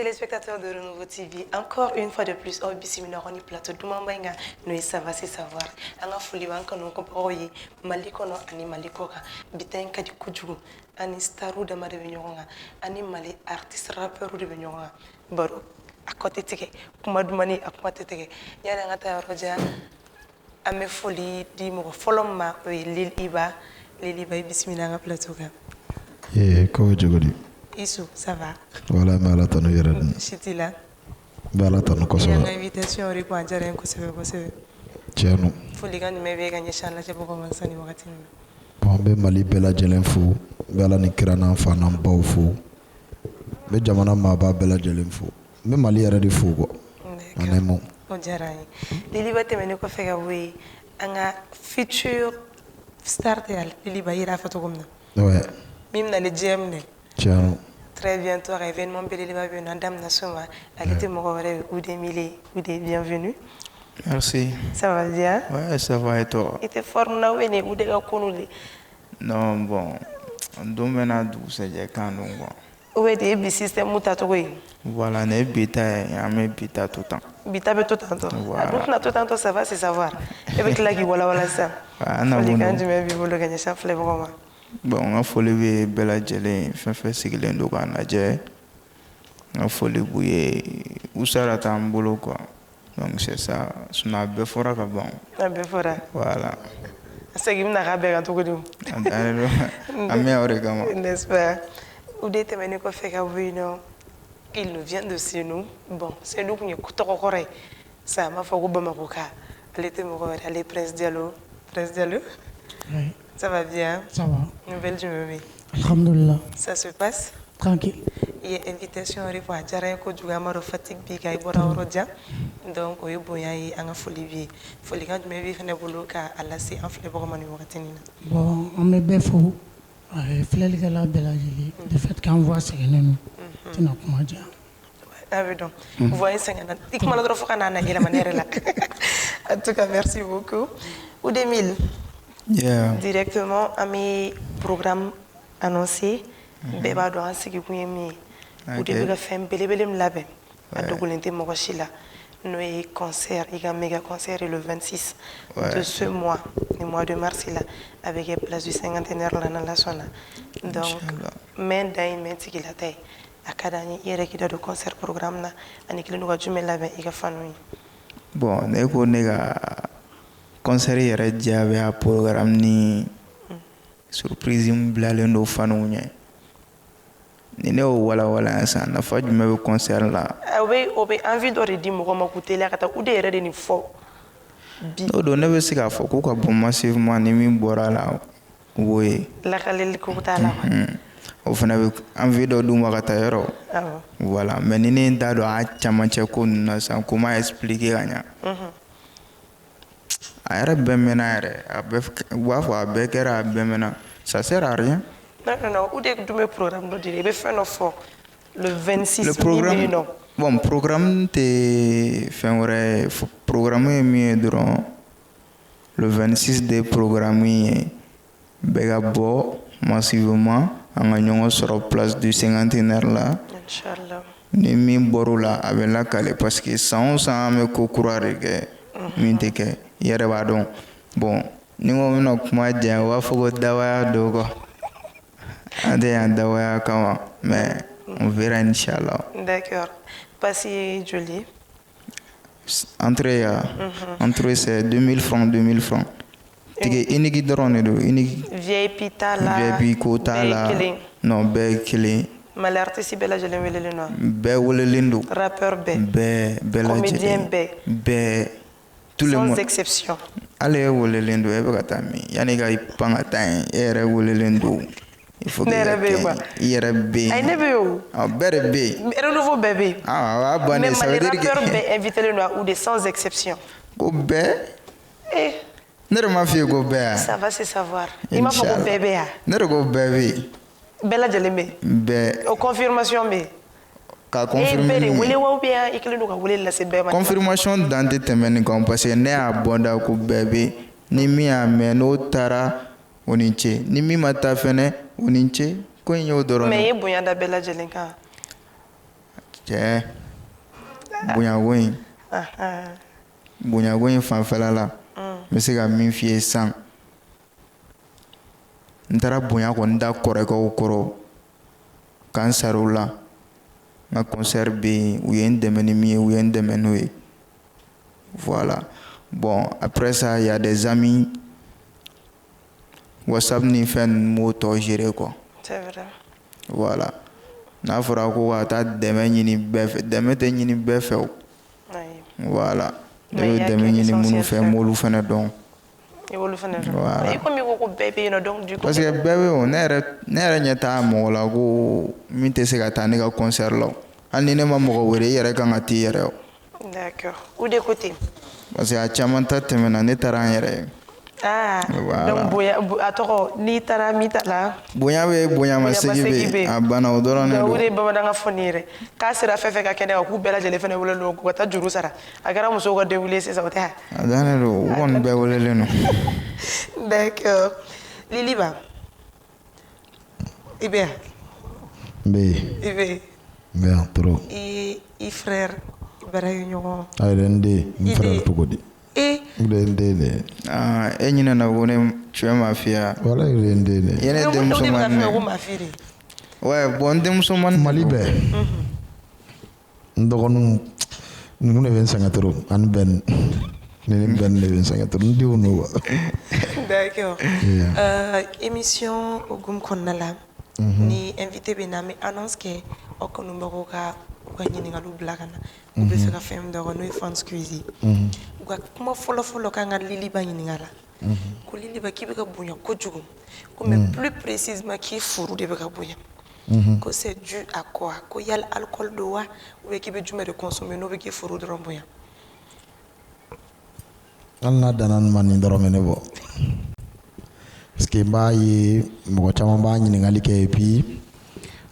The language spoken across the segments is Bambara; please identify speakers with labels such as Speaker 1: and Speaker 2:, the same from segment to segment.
Speaker 1: Téléspectateurs de Renouveau TV, encore une fois de plus, au Bissimina Roni Plateau, Dumambainga, nous savons c'est savoir. Anga Foliwan, quand on comprend, Malikono, Ani Malikoka, Bitain Kadi Kuju, Ani Staru de Madevinonga, Ani Mali, artiste rappeur de Vignonga, Baro, à côté de Kumadumani, à côté de Yanangata Roja, Ame Foli, Dimo, Foloma, Lil Iba, Bissimina Plateau.
Speaker 2: Comment tu dis?
Speaker 1: Issou, ça va?
Speaker 2: Voilà, mais la tonne est là.
Speaker 1: Chitila.
Speaker 2: La tonne est
Speaker 1: Il y a une invitation au repas à Djaren Kosewe.
Speaker 2: Tiens, nous.
Speaker 1: Faut les gars, mais bien gagner chana, j'ai pas commencé à n'y voir.
Speaker 2: Bon, ben Mali bela jelen fou, bela ni kirana fana mbao fou. Be jamana maba bela jelen fou. Be Mali yɛrɛ de fou quoi. On est bon.
Speaker 1: On dirait. Les libertés mais ne quoi faire oui, un futur starter. Les libertés il a fait comme ça.
Speaker 2: Ouais.
Speaker 1: Même dans les GM.
Speaker 2: Tiens.
Speaker 1: Très bientôt, événement Béléliba, Dame Nassoma, elle était morale ou des milliers ou des bienvenus.
Speaker 3: Merci.
Speaker 1: Ça va bien?
Speaker 3: Ouais, ça va et toi?
Speaker 1: Et t'es fort là ou des gars connus?
Speaker 3: Non, bon. Dommena douce, j'ai quand même bon.
Speaker 1: Où est des systèmes ou tatoué?
Speaker 3: Voilà, ne bita, y a mes bita tout le temps.
Speaker 1: Bita tout le temps.
Speaker 3: Voilà.
Speaker 1: Donc, tout le temps, ça va, c'est savoir. Avec la qui voilà ça. Les gars, tu m'as vu, vous le gagnez, ça fait vraiment.
Speaker 3: Bon, on a folie bella gelée, fait sigler le gars, on a folie bouillé, où ça la tambolo quoi. Donc c'est ça, on a beffora ka bon.
Speaker 1: Un beffora.
Speaker 3: Voilà.
Speaker 1: C'est qui m'a rabé en tout cas.
Speaker 3: Amé origama.
Speaker 1: N'est-ce pas? Ou des témoins qu'on fait qu'à vous non, il nous vient de chez nous. Bon, c'est nous qui nous coûtons encore. Ça m'a fait au Bamaroka. Elle était morale, elle est Prince Diallo. Prince Diallo.
Speaker 4: Oui.
Speaker 1: Ça va bien?
Speaker 4: Ça va.
Speaker 1: Nouvelle du bébé.
Speaker 4: Alhamdulillah.
Speaker 1: Ça se passe?
Speaker 4: Tranquille.
Speaker 1: Il y a une invitation à revoir. J'arrive à jouer à ma fatigue biga et boire au rodia. Donc, il y a boya et un folie. Folie quand je me vis ne boulot qu'à la c'est un fleur pour manu watenina.
Speaker 4: Bon, on me beffou. Fleur de la belle de fait qu'on voit c'est nous. Tu n'as comment dire.
Speaker 1: Ah oui donc. Vous voyez c'est un. Ik m'a l'autre fois qu'on a eu la manière là. En tout cas, merci beaucoup. Ou 2000.
Speaker 3: Yeah.
Speaker 1: Directement à mes programmes annoncés. Beba doit se qui mi. Ou de bega femme belebele mlabe. A dogolente mogoshila. Nous concert, il y a un méga concert le 26 de ce mois, le mois de mars là, avec la place du cinquantenaire là dans la zone. Donc, même dans une menthe qui la taille. À cada année, il y a qui de concert programme là, année qui nous va jumeler là, il y a famille.
Speaker 3: Bon, ne ko ne ka concert yɛrɛ jaabi a programme ni surprise min bilalen do faniw ɲɛ ni ne y'o walawala sisan nafa jumɛn bɛ concert la.
Speaker 1: O bɛ envie dɔ de di mɔgɔ ma k'u teliya ka taa u de yɛrɛ de nin fɔ bi.
Speaker 3: n'o don ne bɛ se k'a fɔ k'u ka bon massivement ni min bɔra la u b'o ye.
Speaker 1: lakaleli ko t'a la wa.
Speaker 3: o fana bɛ envie dɔ d'u ma ka taa yɔrɔ.
Speaker 1: Awɔ.
Speaker 3: voilà mais ni ne t'a dɔn a camancɛ ko ninnu na sisan ko m'a expliquer ka ɲɛ. a yɛrɛ bɛɛ mɛnna yɛrɛ a bɛɛ u b'a fɔ a bɛɛ kɛra a bɛɛ mɛnna ça sert à rien.
Speaker 1: Non, ou de dumɛ programme dɔ de i bɛ fɛn dɔ fɔ le 26.
Speaker 3: le programme bon programme tɛ fɛn wɛrɛ ye programme ye min ye dɔrɔn le 26 de programme ye bɛɛ ka bɔ massivement an ka ɲɔgɔn sɔrɔ place du cinquantenaire la.
Speaker 1: Inchallah.
Speaker 3: ni min bɔr'o la a bɛ lakale parce que san o san an bɛ ko kura de kɛ min tɛ kɛ i yɛrɛ b'a dɔn bon ni ko bɛna kuma diya u b'a fɔ ko dawaya don quoi an tɛ yan dawaya kama mais on verra inchallah.
Speaker 1: D'accord. Passez joli.
Speaker 3: Entrée entrée c'est 2000 francs tigi inigi dɔrɔn de don inigi
Speaker 1: VIP t'a la.
Speaker 3: VIP ko t'a la non bɛɛ ye kelen.
Speaker 1: Mais l'artiste bɛɛ lajɛlen welelen don.
Speaker 3: bɛɛ welelen don.
Speaker 1: Rappeur bɛɛ.
Speaker 3: bɛɛ
Speaker 1: Comédien
Speaker 3: lajɛlen.
Speaker 1: bɛɛ.
Speaker 3: bɛɛ tout le monde.
Speaker 1: Sans exception.
Speaker 3: ale ye welelen don e bɛ ka taa min yanni ka pan ka taa yen e yɛrɛ welelen don. il faut que
Speaker 1: ne yɛrɛ bɛ yen quoi.
Speaker 3: i yɛrɛ bɛ yen.
Speaker 1: ayi ne bɛ yen o.
Speaker 3: bɛɛ de bɛ yen.
Speaker 1: renouveau bɛɛ bɛ yen.
Speaker 3: o y'a bannen ça veut dire que
Speaker 1: mais rappeur bɛɛ invité len ou de sans exception.
Speaker 3: ko bɛɛ. ne de m'a f'i ye ko bɛɛ yan.
Speaker 1: ça va se savoir. i m'a fɔ ko bɛɛ bɛ yan.
Speaker 3: ne de ko bɛɛ bɛ yen.
Speaker 1: bɛɛ lajɛlen bɛ yen.
Speaker 3: bɛɛ.
Speaker 1: o confirmation bɛ yen.
Speaker 3: ka confirmer
Speaker 1: bɛɛ de
Speaker 3: min ye.
Speaker 1: wele wa ou bien i kɛlen don ka wele lase bɛɛ ma.
Speaker 3: confirmation dan tɛ tɛmɛ nin kan parce que ne y'a bɔ da ko bɛɛ bɛ yen ni min y'a mɛn n'o taara o ni ce ni min ma taa fɛnɛ o ni ce ko in y'o dɔrɔn.
Speaker 1: mais i ye bonya da bɛɛ lajɛlen kan.
Speaker 3: cɛ bonyago in bonyago in fanfɛla la n bɛ se ka min f'i ye sisan n taara bonya kɔni da kɔrɔkɛw kɔrɔ k'an sara u la n ka concert bɛ yen u ye n dɛmɛ ni min ye u ye n dɛmɛ n'o ye voilà bon après ça il y a des amis WhatsApp ni fɛn ninnu m'o tɔ gérer quoi
Speaker 1: c'est vrai
Speaker 3: voilà n'a fɔra ko ka taa dɛmɛ ɲini bɛɛ fɛ dɛmɛ tɛ ɲini bɛɛ fɛ o voilà ne bɛ dɛmɛ ɲini minnu fɛ n b'olu fɛnɛ dɔn voilà parce que bɛɛ bɛ o ne yɛrɛ ɲɛ t'a mɔgɔ la ko min tɛ se ka taa ne ka concert la hali ni ne ma mɔgɔ wele i yɛrɛ kan ka t'i yɛrɛ o
Speaker 1: d'accord ou de côté
Speaker 3: parce que a caman ta tɛmɛna ne taara n yɛrɛ ye
Speaker 1: voilà. Donc bonya a tɔgɔ n'i taara min ta la
Speaker 3: bonya bɛ bonyamasegin bɛ a banna o dɔrɔn de don
Speaker 1: o de ye bamanankan fɔ nin yɛrɛ k'a sera fɛn fɛn ka kɛnɛ kan k'u bɛɛ lajɛlen fɛnɛ wele don k'u ka taa juru sara a kɛra musow ka défilé sisan o tɛ
Speaker 3: a dannen don u kɔni bɛɛ welelen don
Speaker 1: d'accord Lili ba i bɛ yan
Speaker 2: n bɛ yen
Speaker 1: i bɛ yen
Speaker 2: n bɛ yan trop
Speaker 1: i frère bara ye ɲɔgɔn
Speaker 2: a yɛrɛ n den n frère cogo di n den de
Speaker 3: e ɲinɛna ko ne tu es ma fille ya
Speaker 2: wala i yɛrɛ n den de
Speaker 3: ye ne denmuso man ne ouais bon n denmuso man
Speaker 2: Mali bɛɛ n dɔgɔninw ninnu de bɛ n sɛgɛn trop ani bɛn ni bɛn de bɛ n sɛgɛn trop n denw don wa
Speaker 1: d'accord émission hokumu kɔnɔna la ni invité bɛ na an bɛ annonce kɛ aw kanubagaw ka u ka ɲininkaliw bila ka na u bɛ fɛ ka fɛn min dɔn n'o ye fans quiz ye u ka kuma fɔlɔ-fɔlɔ kan ka Liliba ɲininka la ko Liliba k'i bɛ ka bonya kojugu ko mais plus précisément k'i furu de bɛ ka bonya ko c'est dû à quoi ko yala alcool don wa ou bien k'i bɛ jumɛn de consommer n'o bɛ k'i furu dɔrɔn bonya
Speaker 2: hali n'a danna nin ma nin dɔrɔn bɛ ne bɔ parce que n b'a ye mɔgɔ caman b'a ɲininkali kɛ et puis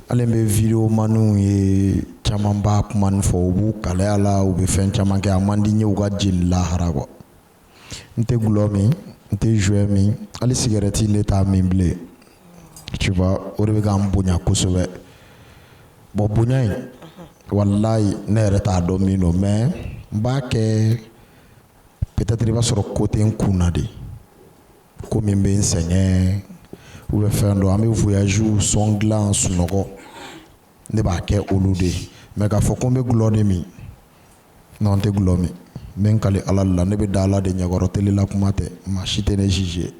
Speaker 2: hali n bɛ vidéo maniw ye caman b'a kuma nin fɔ u b'u kalaya la u bɛ fɛn caman kɛ a man di n ye u ka jeni lahara quoi n tɛ gulɔ min n tɛ jouet min hali cigarette ne t'a min bilen tu vois o de bɛ ka n bonya kosɛbɛ bon bonya in walayi ne yɛrɛ t'a dɔn min don mais n b'a kɛ peut-être i b'a sɔrɔ ko tɛ n kun na de ko min bɛ n sɛgɛn ou bien fɛn dɔ an bɛ voyage son dilan sunɔgɔ ne b'a kɛ olu de mais k'a fɔ ko n bɛ gulɔ de min non n tɛ gulɔ min n bɛ n kale ala de la ne bɛ da ala de ɲɛkɔrɔ tele la kuma tɛ maa si tɛ ne juger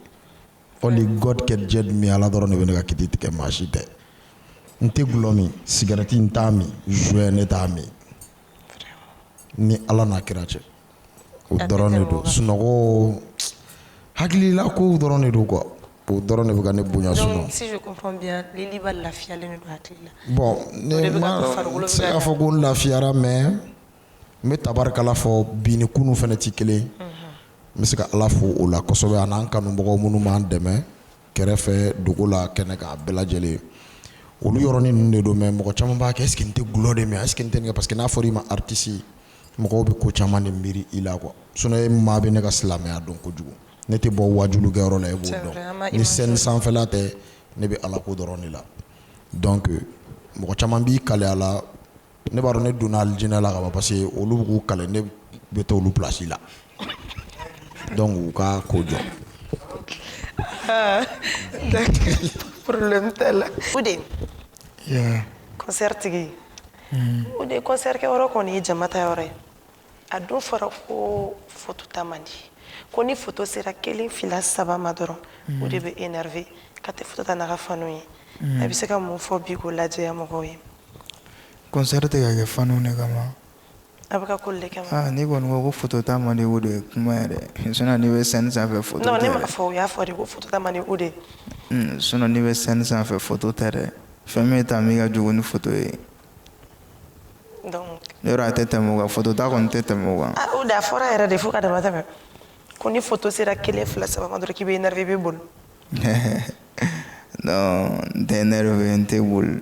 Speaker 2: only God can judge me ala dɔrɔn de bɛ ne ka kiti tigɛ maa si tɛ n tɛ gulɔ min cigarette n t'a min jouet ne t'a min ni ala n'a kira cɛ o dɔrɔn de don sunɔgɔ hakilila kow dɔrɔn de don quoi o dɔrɔn de bɛ ka ne bonya sunɔgɔ.
Speaker 1: Donc si je comprends bien Liliba lafiyalen de don hakili la.
Speaker 2: Bon ne ma se k'a fɔ ko n lafiyara mais n bɛ tabarikala fɔ bi ni kunun fana tɛ kelen n bɛ se ka ala fo o la kosɛbɛ a n'an kanubagaw minnu b'an dɛmɛ kɛrɛfɛ dogo la kɛnɛ kan a bɛɛ lajɛlen olu yɔrɔnin ninnu de don mais mɔgɔ caman b'a kɛ est ce que n tɛ gulɔ de min est ce que n tɛ nin kɛ parce que n'a fɔra i ma artiste mɔgɔw bɛ ko caman de miiri i la quoi sinon e maa bɛ ne ka silamɛya dɔn kojugu ne tɛ bɔ wajulu kɛyɔrɔ la e b'o dɔn ni scène sanfɛla tɛ ne bɛ ala ko dɔrɔn de la donc mɔgɔ caman b'i kale a la ne b'a dɔn ne donna alijinɛ la ka ban parce que olu b'u kale ne bɛ taa olu place la donc u ka ko jɔ.
Speaker 1: Problème tɛ la Ude concert tigi Ude concert kɛyɔrɔ kɔni ye jama ta yɔrɔ ye a dun fɔra ko photo ta man di ko ni photo sera 1 2 3 ma dɔrɔn o de bɛ énervé ka tɛ photo ta n'a ka faniw ye a bɛ se ka mun fɔ bi k'o lajɛya mɔgɔw ye
Speaker 3: concert tɛ ka kɛ faniw de kama
Speaker 1: a bɛ ka ko de kama
Speaker 3: n'i kɔni ko photo ta man di o de ye kuma yɛrɛ sinon n'i bɛ scène sanfɛ photo tɛ
Speaker 1: non ne m'a fɔ o y'a fɔ de ko photo ta man di o de
Speaker 3: sinon n'i bɛ scène sanfɛ photo tɛ dɛ fɛn min ta min ka jugu ni photo ye
Speaker 1: donc
Speaker 3: yɔrɔ a tɛ tɛmɛ o kan photo ta kɔni tɛ tɛmɛ o kan
Speaker 1: o de a fɔra yɛrɛ de fo ka dama tɛmɛ ko ni photo sera 1 2 3 ma dɔrɔn k'i bɛ énervé i bɛ boli
Speaker 3: non n tɛ énervé n tɛ boli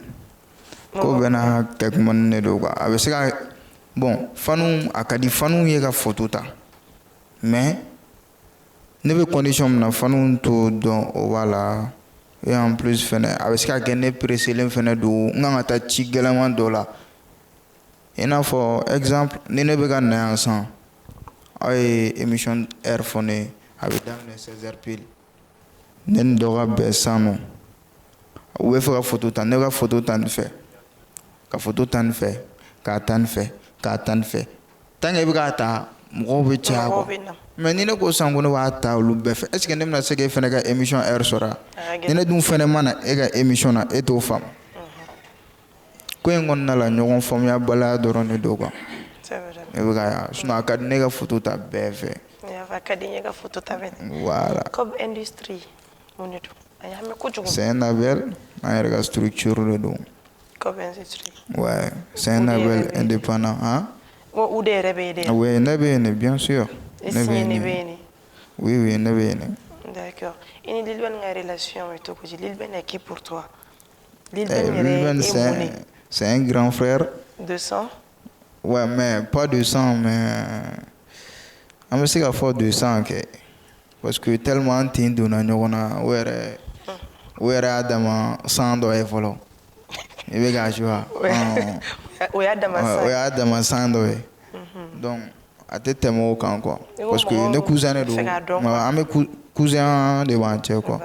Speaker 3: ko bɛɛ n'a kɛkumani de don quoi a bɛ se ka bon faniw a ka di faniw ye ka photo ta mais ne bɛ condition min na faniw t'o dɔn o b'a la et en plus fɛnɛ a bɛ se ka kɛ ne presselen fɛnɛ don n kan ka taa ci gɛlɛman dɔ la i n'a fɔ exemple ni ne bɛ ka na yan san aw ye émission heure fɔ ne ye a bɛ daminɛ 16h pile ne ni dɔ ka bɛn san nɔ u bɛ fɛ ka photo ta ne ka photo ta nin fɛ ka photo ta nin fɛ k'a ta nin fɛ k'a ta nin fɛ tant que i bɛ k'a ta mɔgɔw bɛ caya quoi mais ni ne ko san ko ne b'a ta olu bɛɛ fɛ est ce que ne bɛna se k'e fɛnɛ ka émission heure sɔrɔ ni ne dun fɛnɛ ma na e ka émission na e t'o faamu ko in kɔnɔna la ɲɔgɔn faamuya baliya dɔrɔn de don quoi e bɛ ka sinon a ka di ne ka photo ta bɛɛ fɛ
Speaker 1: a ka di n ye ka photo ta bɛɛ
Speaker 3: voilà
Speaker 1: comme industrie mun de don a y'a mɛn kojugu
Speaker 3: c'est un label an yɛrɛ ka structure de don
Speaker 1: comme industrie
Speaker 3: ouais c'est un label indépendant hein
Speaker 1: o de yɛrɛ bɛ yen de
Speaker 3: oui ne bɛ yen de bien sûr
Speaker 1: ne bɛ yen de
Speaker 3: oui oui ne bɛ yen de
Speaker 1: d'accord i ni Lil Ben ka relation bɛ cogo di Lil Ben est qui pour toi Lil
Speaker 3: Lil
Speaker 1: Ben yɛrɛ
Speaker 3: Ben
Speaker 1: ye mun de
Speaker 3: c'est un grand frère
Speaker 1: de sang
Speaker 3: ouais mais pas de sang mais an bɛ se ka fɔ de sang kɛ parce que tellement an tin donna ɲɔgɔn na o yɛrɛ y'a dama sang dɔ ye fɔlɔ i bɛ k'a suwa
Speaker 1: o y'a dama sang
Speaker 3: o y'a dama sang dɔ ye donc a tɛ tɛmɛ o kan quoi parce que ne cousin de don an bɛ cousin de b'an cɛ quoi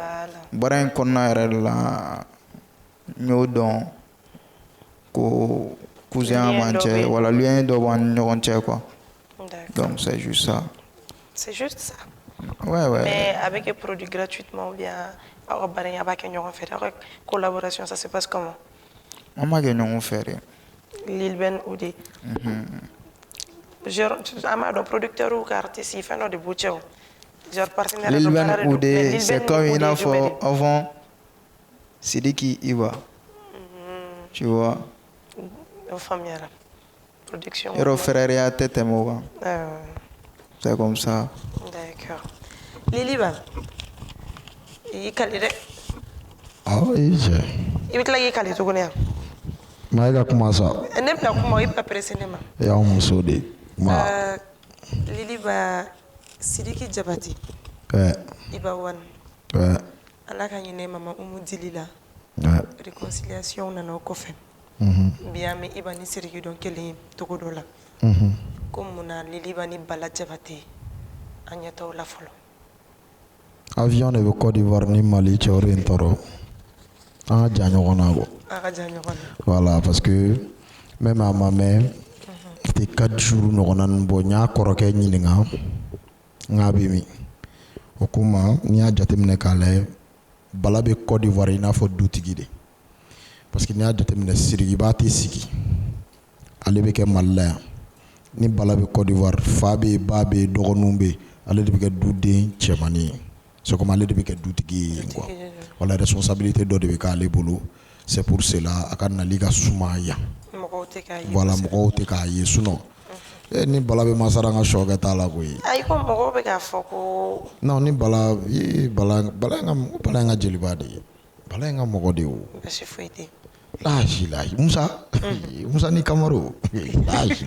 Speaker 3: baara in kɔnɔna yɛrɛ de la n y'o dɔn ko cousin b'an cɛ wala lien dɔ b'an ni ɲɔgɔn cɛ quoi donc c'est juste ça.
Speaker 1: C'est juste ça.
Speaker 3: Ouais.
Speaker 1: Mais avec les produits gratuitement ou bien avec une collaboration, ça se passe comment?
Speaker 3: On m'a gagné un faire.
Speaker 1: Lil Ben ou des. Genre, un producteur ou artiste, il fait de boucher. Genre partenaire.
Speaker 3: Lil Ben ou des, c'est comme une info avant. Sidiki Iba. Tu vois?
Speaker 1: Famille. Production.
Speaker 3: Et frère à tête et moi. C'est comme ça.
Speaker 1: D'accord. Lili ba. I kali rek.
Speaker 2: Ah oui,
Speaker 1: I bɛ tila k'i kali tuguni yan.
Speaker 2: Ma e ka kuma sa.
Speaker 1: Ne bɛna kuma i bɛ ka presse ne ma.
Speaker 2: E y'anw muso de.
Speaker 1: Lili ba Sidiki Jabate. Iba Wan. Ala ka ɲinɛ mama Umu Dili la. Réconciliation nana o kɔfɛ. Bi an bɛ Iba ni Sidiki dɔn kelen ye togo dɔ la. Ko munna Lili ba ni Bala Jabate an ɲɛ t'o la fɔlɔ.
Speaker 2: Avion de bɛ Côte d'Ivoire ni Mali cɛw in tɔɔrɔ. An ka jan ɲɔgɔn na quoi.
Speaker 1: An ka jan ɲɔgɔn na.
Speaker 2: Voilà parce que même a ma mɛn c'était 4 jours ɲɔgɔnna nin bɔ n y'a kɔrɔkɛ ɲininka n k'a bɛ min o ko n ma n'i y'a jateminɛ k'a lajɛ Bala bɛ Côte d'Ivoire i n'a fɔ dutigi de parce que n'i y'a jateminɛ Sirikiba tɛ sigi ale bɛ kɛ Mali la yan ni Bala bɛ Côte d'Ivoire fa bɛ yen ba bɛ yen dɔgɔninw bɛ yen ale de bɛ kɛ duden cɛmannin ye c'est comme ale de bɛ kɛ dutigi ye quoi wala responsabilité dɔ de bɛ k'ale bolo c'est pour cela a ka nali ka suma yan voilà mɔgɔw tɛ k'a ye sinon ni Bala bɛ masara an ka sɔ kɛ t'a la koyi
Speaker 1: ayi ko mɔgɔw bɛ k'a fɔ ko
Speaker 2: non ni Bala Bala ye n ka jeliba de ye Bala ye n ka mɔgɔ de ye o
Speaker 1: basi foyi tɛ
Speaker 2: lahi Musa ni Kamaro lahi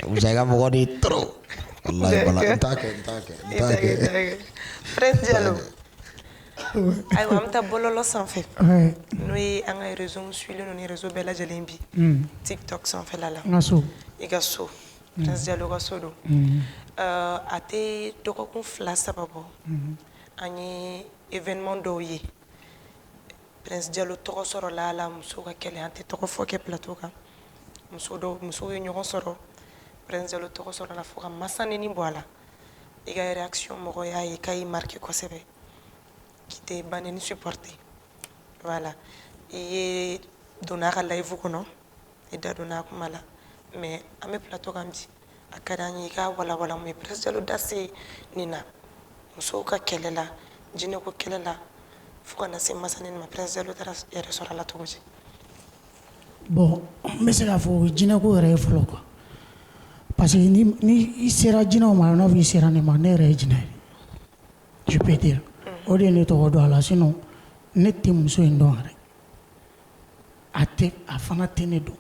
Speaker 2: Musa ye n ka mɔgɔ de ye trop wallahi Bala n t'a kɛ
Speaker 1: Prince Diallo ayiwa an bɛ taa bɔlɔlɔ sanfɛ n'o ye an ka réseau suilen don ni réseau bɛɛ lajɛlen bi TikTok sanfɛla la i ka so Prince Diallo ka so don a tɛ dɔgɔkun 2-3 bɔ an ye événement dɔw ye Prince Diallo tɔgɔ sɔrɔla a la muso ka kɛlɛ an tɛ tɔgɔ fɔ kɛ plateau kan musow ye ɲɔgɔn sɔrɔ Prince Diallo tɔgɔ sɔrɔla fo ka masaneni bɔ a la i ka réaction mɔgɔ y'a ye k'a y'i marqué kosɛbɛ k'i tɛ baneni supporté voilà i ye donna a ka live kɔnɔ i da donna a kuma la mais an bɛ plateau kan bi a ka d'an ye i ka walawala mun ye Prince Diallo da se nin na musow ka kɛlɛ la jinɛko kɛlɛ la fo ka na se masaneni ma Prince Diallo taara yɛrɛ sɔrɔ a la cogo di
Speaker 4: bon n bɛ se k'a fɔ jinɛko yɛrɛ ye fɔlɔ quoi parce que ni i sera jinɛw ma n'a fɔ i sera ne ma ne yɛrɛ ye jinɛ ye je peux dire o de ye ne tɔgɔ dɔn a la sinon ne tɛ muso in dɔn yɛrɛ a fana tɛ ne dɔn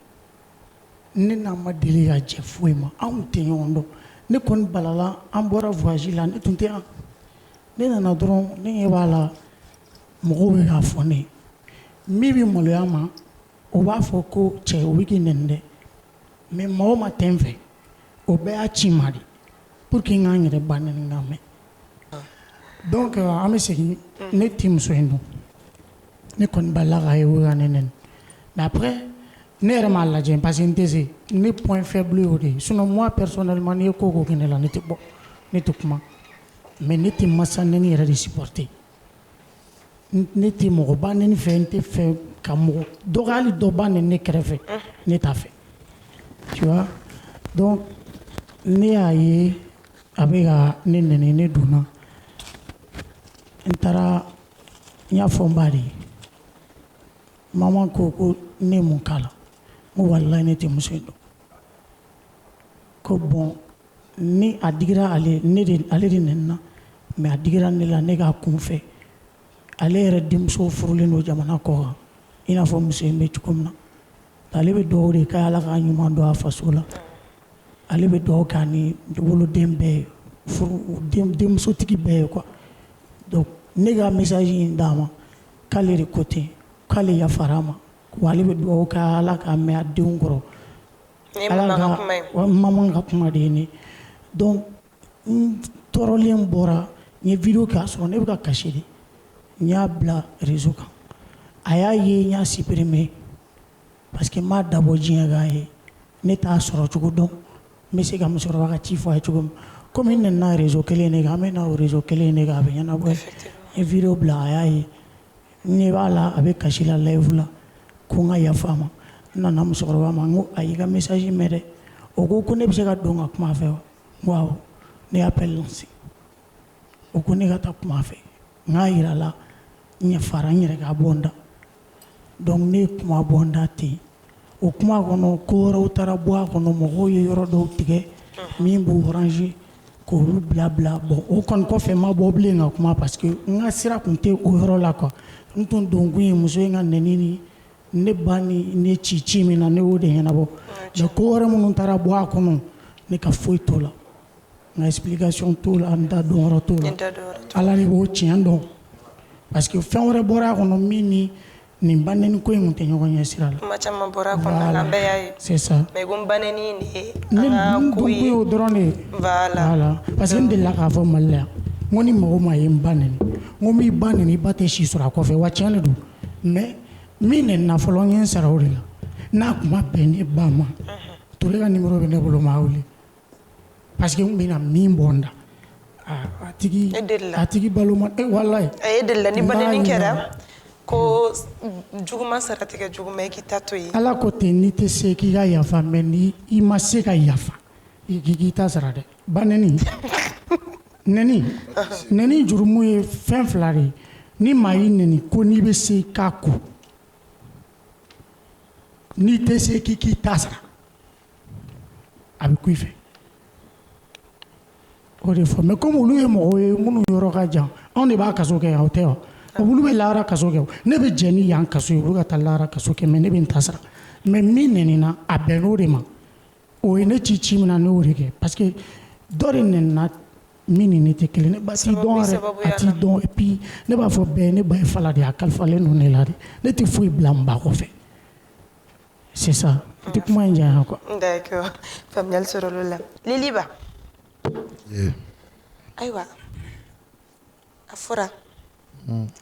Speaker 4: ne n'a ma deli ka jɛ foyi ma anw tɛ ɲɔgɔn dɔn ne kɔni balala an bɔra voyage la ne tun tɛ yan ne nana dɔrɔn ne ɲɛ b'a la mɔgɔw bɛ k'a fɔ ne ye min bɛ maloya ma o b'a fɔ ko cɛ o bɛ k'i nɛni dɛ mais mɔgɔ ma tɛ n fɛ o bɛɛ y'a ci ma de pour que n k'an yɛrɛ ba nɛni ka mɛn donc an bɛ segin ne ti muso in don ne kɔni balila k'a ye o ka ne nɛni mais après ne yɛrɛ m'a lajɛ parce que n tɛ se ne point faible y'o de ye sinon moi personnellement n'i ye ko o ko kɛ ne la ne tɛ bɔ ne tɛ kuma mais ne tɛ masa nɛni yɛrɛ de supporter ne tɛ mɔgɔ ba nɛni fɛ n tɛ fɛ ka mɔgɔ dɔ hali dɔ ba nɛni ne kɛrɛfɛ ne t'a fɛ tu vois donc ne y'a ye a bɛ ka ne nɛni ne donna n taara n y'a fɔ n ba de ye maman ko ne ye mun k'a la n ko walayi ne tɛ muso in dɔn ko bon ni a digira ale de nɛnina mais a digira ne la ne k'a kun fɛ ale yɛrɛ denmuso furulen don jamana kɔ kan i n'a fɔ muso in bɛ cogo min na ale bɛ dugawu de kɛ ala ka ɲuman don a faso la ale bɛ dugawu kɛ ani woloden bɛɛ ye denmusotigi bɛɛ ye quoi donc ne ka message in d'a ma k'ale de ko ten k'ale yafara a ma wa ale bɛ dugawu kɛ ala k'a mɛn a denw kɔrɔ maman ka kuma de ye ne donc n tɔɔrɔlen bɔra n ye video kɛ a sɔrɔ ne bɛ ka kasi de n y'a bila réseau kan a y'a ye n y'a supprimer parce que n m'a dabɔ diɲɛ k'a ye ne t'a sɔrɔ cogo dɔn n bɛ se ka musokɔrɔba ka ci fɔ a ye cogo min komi n nana réseau kelen de kan an bɛ na o réseau kelen de kan a bɛ ɲɛnabɔ n ye video bila a y'a ye n ɲɛ b'a la a bɛ kasi la live la ko n ka yafa a ma n nana musokɔrɔba ma n ko a y'i ka message mɛn dɛ o ko ne bɛ se ka don ka kuma a fɛ wa n ko awɔ ne y'a appel lancé o ko ne ka taa kuma a fɛ n k'a yira la n yafara n yɛrɛ ka bɔ n da donc ne ye kuma bɔ n da ten o kuma kɔnɔ ko wɛrɛw taara bɔ a kɔnɔ mɔgɔw ye yɔrɔ dɔw tigɛ min b'u ranger k'olu bila bon o kɔni kɔfɛ n ma bɔ bilen ka kuma parce que n ka sira tun tɛ o yɔrɔ la quoi n tun don kun ye muso in ka nɛni ni ne ba ni ne ci min na ne y'o de ɲɛnabɔ mais ko wɛrɛ minnu taara bɔ a kɔnɔ ne ka foyi t'o la n ka explication t'o la n da don yɔrɔ t'o la ala de b'o tiɲɛ dɔn parce que fɛn wɛrɛ bɔra a kɔnɔ min ni nin ba nɛni ko in tun tɛ ɲɔgɔn ɲɛ sira la
Speaker 1: kuma caman bɔra a kɔnɔ an bɛɛ y'a ye
Speaker 4: c'est ça
Speaker 1: mais ko n ba nɛni de ye
Speaker 4: ne
Speaker 1: an ka ko
Speaker 4: kun
Speaker 1: ye
Speaker 4: y'o dɔrɔn de ye voilà parce que n delila k'a fɔ mali la yan n ko ni mɔgɔ ma ye n ba nɛni n ko n b'i ba nɛni i ba tɛ si sɔrɔ a kɔfɛ wa tiɲɛ de don mais min nɛnina fɔlɔ n ye n sara o de la n'a kuma bɛn ne ba ma tole ka numéro bɛ ne bolo m'a wele parce que n bɛna min bɔ n da a tigi balo ma walayi
Speaker 1: a ye delila ni ba nɛni kɛra ko juguman sara tigɛ juguman i k'i ta to yen
Speaker 4: ala ko ten n'i tɛ se k'i ka yafa mais ni i ma se ka yafa k'i ta sara dɛ ba nɛni nɛni jurumu ye fɛn fila de ye ni maa y'i nɛni ko n'i bɛ se k'a ko n'i tɛ se k'i ta sara a bɛ ku i fɛ o de fɔ mais comme olu ye mɔgɔw ye minnu yɔrɔ ka jan anw de b'a kaso kɛ yan o tɛ wa olu bɛ lahara kaso kɛ ne bɛ jɛ ni yan kaso ye olu ka taa lahara kaso kɛ mais ne bɛ n ta sara mais min nɛnina a bɛnn'o de ma o ye ne ci min na ne y'o de kɛ parce que dɔ de nɛnina min ni ne tɛ kelen ne ba t'i dɔn yɛrɛ a t'i dɔn et puis ne b'a fɔ bɛɛ ne ba ye fala de ye a kalifalen don ne la de ne tɛ foyi bila n ba kɔfɛ c'est ça n tɛ kuma in janya quoi.
Speaker 1: d'accord faamuyali sɔrɔ olu la Liliba ayiwa a fɔra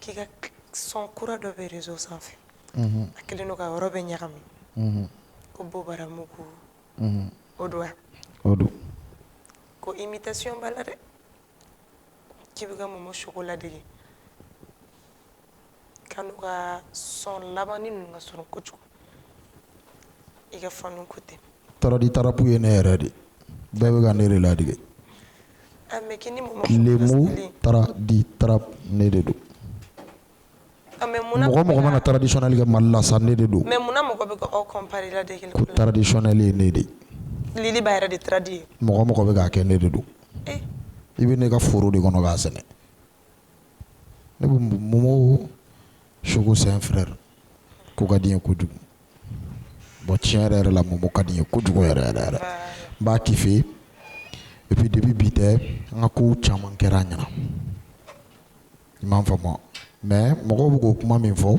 Speaker 1: k'i ka son kura dɔ bɛ réseau sanfɛ a kɛlen don ka yɔrɔ bɛɛ ɲagami ko bobaramugu o don wa
Speaker 2: o don
Speaker 1: ko imitation b'a la dɛ k'i bɛ ka Momo Chogo ladege ka n'u ka son laban ni ninnu ka sɔrɔ kojugu i ka fanu ko ten
Speaker 2: taradi tarapu ye ne yɛrɛ de bɛɛ bɛ ka ne de ladege
Speaker 1: mais k'i ni Momo
Speaker 2: lemu taradi tarap ne de don mɔgɔ mana traditionnel kɛ Mali la sa ne de don
Speaker 1: mais munna mɔgɔ bɛ ka aw comparer ladege
Speaker 2: ko traditionnel ye ne de
Speaker 1: Liliba yɛrɛ de tradi ye
Speaker 2: mɔgɔ bɛ k'a kɛ ne de don i bɛ ne ka foro de kɔnɔ k'a sɛnɛ ne bɛ Momo Chogo c'est un frère ko ka di n ye kojugu bon tiɲɛ yɛrɛ la Momo ka di n ye kojugu yɛrɛ n b'a kiffe et puis depuis bi tɛ an ka kow caman kɛra a ɲɛna i m'a faamu mais mɔgɔw bɛ k'o kuma min fɔ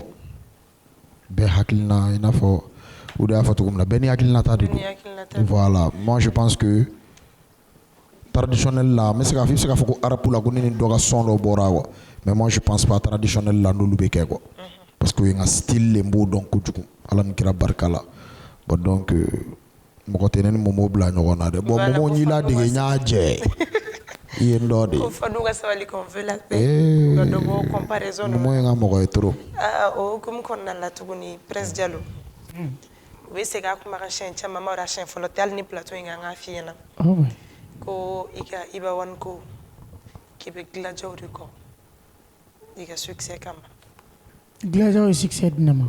Speaker 2: bɛɛ hakilina i n'a fɔ ou de y'a fɔ cogo min na bɛɛ ni hakilinata de don voilà moi je pense que traditionnel la mais c'est ka fɔ ko arabu la ko ni dɔ ka son dɔ bɔra quoi mais moi je pense pas traditionnel la n'olu bɛ kɛ quoi parce que o ye n ka style le n b'o dɔn kojugu ala ni kira barika la bon donc mɔgɔ tɛ ne ni Momo bila ɲɔgɔn na dɛ bon Momo n y'i ladege n y'a jɛ i ye n dɔ de
Speaker 1: ko fanu ka sabali qu'on veut la paix ka dɔ bɔ comparaison
Speaker 2: Momo ye n ka mɔgɔ ye trop
Speaker 1: o hukumu kɔnɔna la tuguni Prince Diallo u bɛ segin a kuma kan siɲɛ caman ma o la siɲɛ fɔlɔ tɛ hali ni plateau in kan k'a f'i ɲɛna ko i ka Iba One ko k'i bɛ dilanjɛw de kɔ i ka succès kama
Speaker 4: dilanjɛw ye succès di ne ma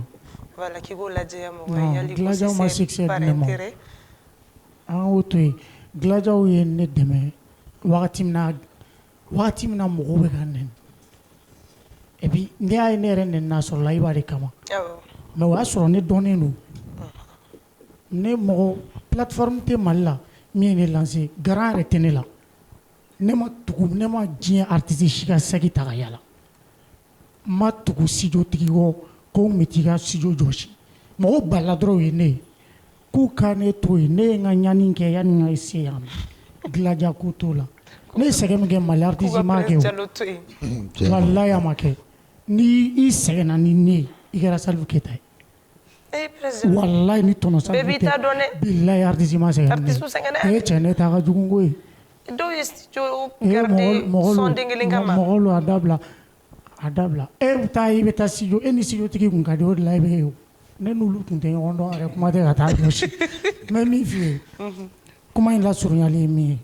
Speaker 1: voilà k'i k'o lajɛ mɔgɔ ye yali
Speaker 4: dilanjɛw ma succès
Speaker 1: par
Speaker 4: di ne ma
Speaker 1: intérêt
Speaker 4: an k'o to yen dilanjɛw ye ne dɛmɛ wagati min na mɔgɔw bɛ ka nɛni et puis n'i y'a ye ne yɛrɛ nɛnina sɔrɔla Iba de kama mais o y'a sɔrɔ ne dɔnnen don ne mɔgɔ plateforme tɛ Mali la min ye ne lancé garan yɛrɛ tɛ ne la ne ma diɲɛ artiste si ka sɛgi ta ka yala n ma tugu studio tigi kɔ ko n bɛ t'i ka studio jɔsi mɔgɔw balila dɔrɔn o ye ne ye k'u ka ne to yen ne ye n ka ɲani kɛ yanni n ka se yan dilanja ko t'o la ne ye sɛgɛn min kɛ Mali artiste m'a kɛ o walayi a ma kɛ ni i sɛgɛnna ni ne ye i kɛra Salif Keita ye wallahi ni tɔnɔ sa
Speaker 1: bɛɛ b'i ta dɔn dɛ
Speaker 4: billahi artiste ma sɛgɛn ne ye cɛ ne ta ka jugu ko ye
Speaker 1: dɔw ye studio garder son den kelen kama
Speaker 4: mɔgɔ lu a dabila e bɛ taa i bɛ taa studio e ni studio tigi kun ka di o de la i bɛ ye o ne n'olu tun tɛ ɲɔgɔn dɔn yɛrɛ kuma tɛ ka taa jɔsi mais min f'i ye kuma in lasurunyali ye min ye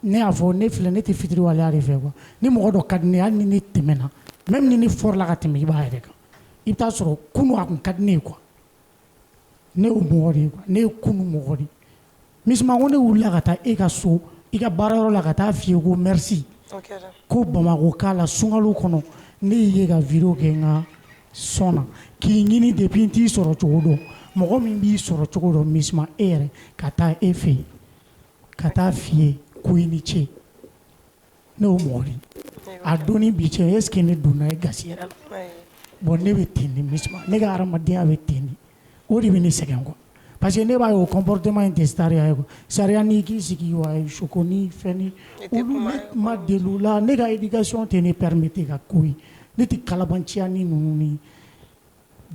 Speaker 4: ne y'a fɔ ne filɛ ne tɛ fitiriwaleya de fɛ quoi ni mɔgɔ dɔ ka di ne ye hali ni ne tɛmɛna même ni ne fɔrila ka tɛmɛ i b'a yɛrɛ kan i bɛ taa sɔrɔ kunu a kun ka di ne ye quoi ne y'o mɔgɔ de ye quoi ne ye kunu mɔgɔ de ye misima ko ne wulila ka taa e ka so i ka baarayɔrɔ la ka taa f'i ye ko merci ko Bamako k'a la sunkalo kɔnɔ ne ye ka video kɛ n ka son na k'i ɲini depuis n t'i sɔrɔ cogo dɔn mɔgɔ min b'i sɔrɔ cogo dɔn misima e yɛrɛ ka taa e fɛ yen ka taa f'i ye ko i ni ce ne y'o mɔgɔ de ye a don ni bi cɛ est ce que ne donna e gasi yɛrɛ la bon ne bɛ ten de misima ne ka hadamadenya bɛ ten de o de bɛ ne sɛgɛn quoi parce que ne b'a ye o comportement in tɛ sariya ye quoi sariya ni k'i sigi wa soko ni fɛn ni olu ne ma deli o la ne ka éducation tɛ ne permettre ka ko ye ne tɛ kalabanciya ni ninnu ni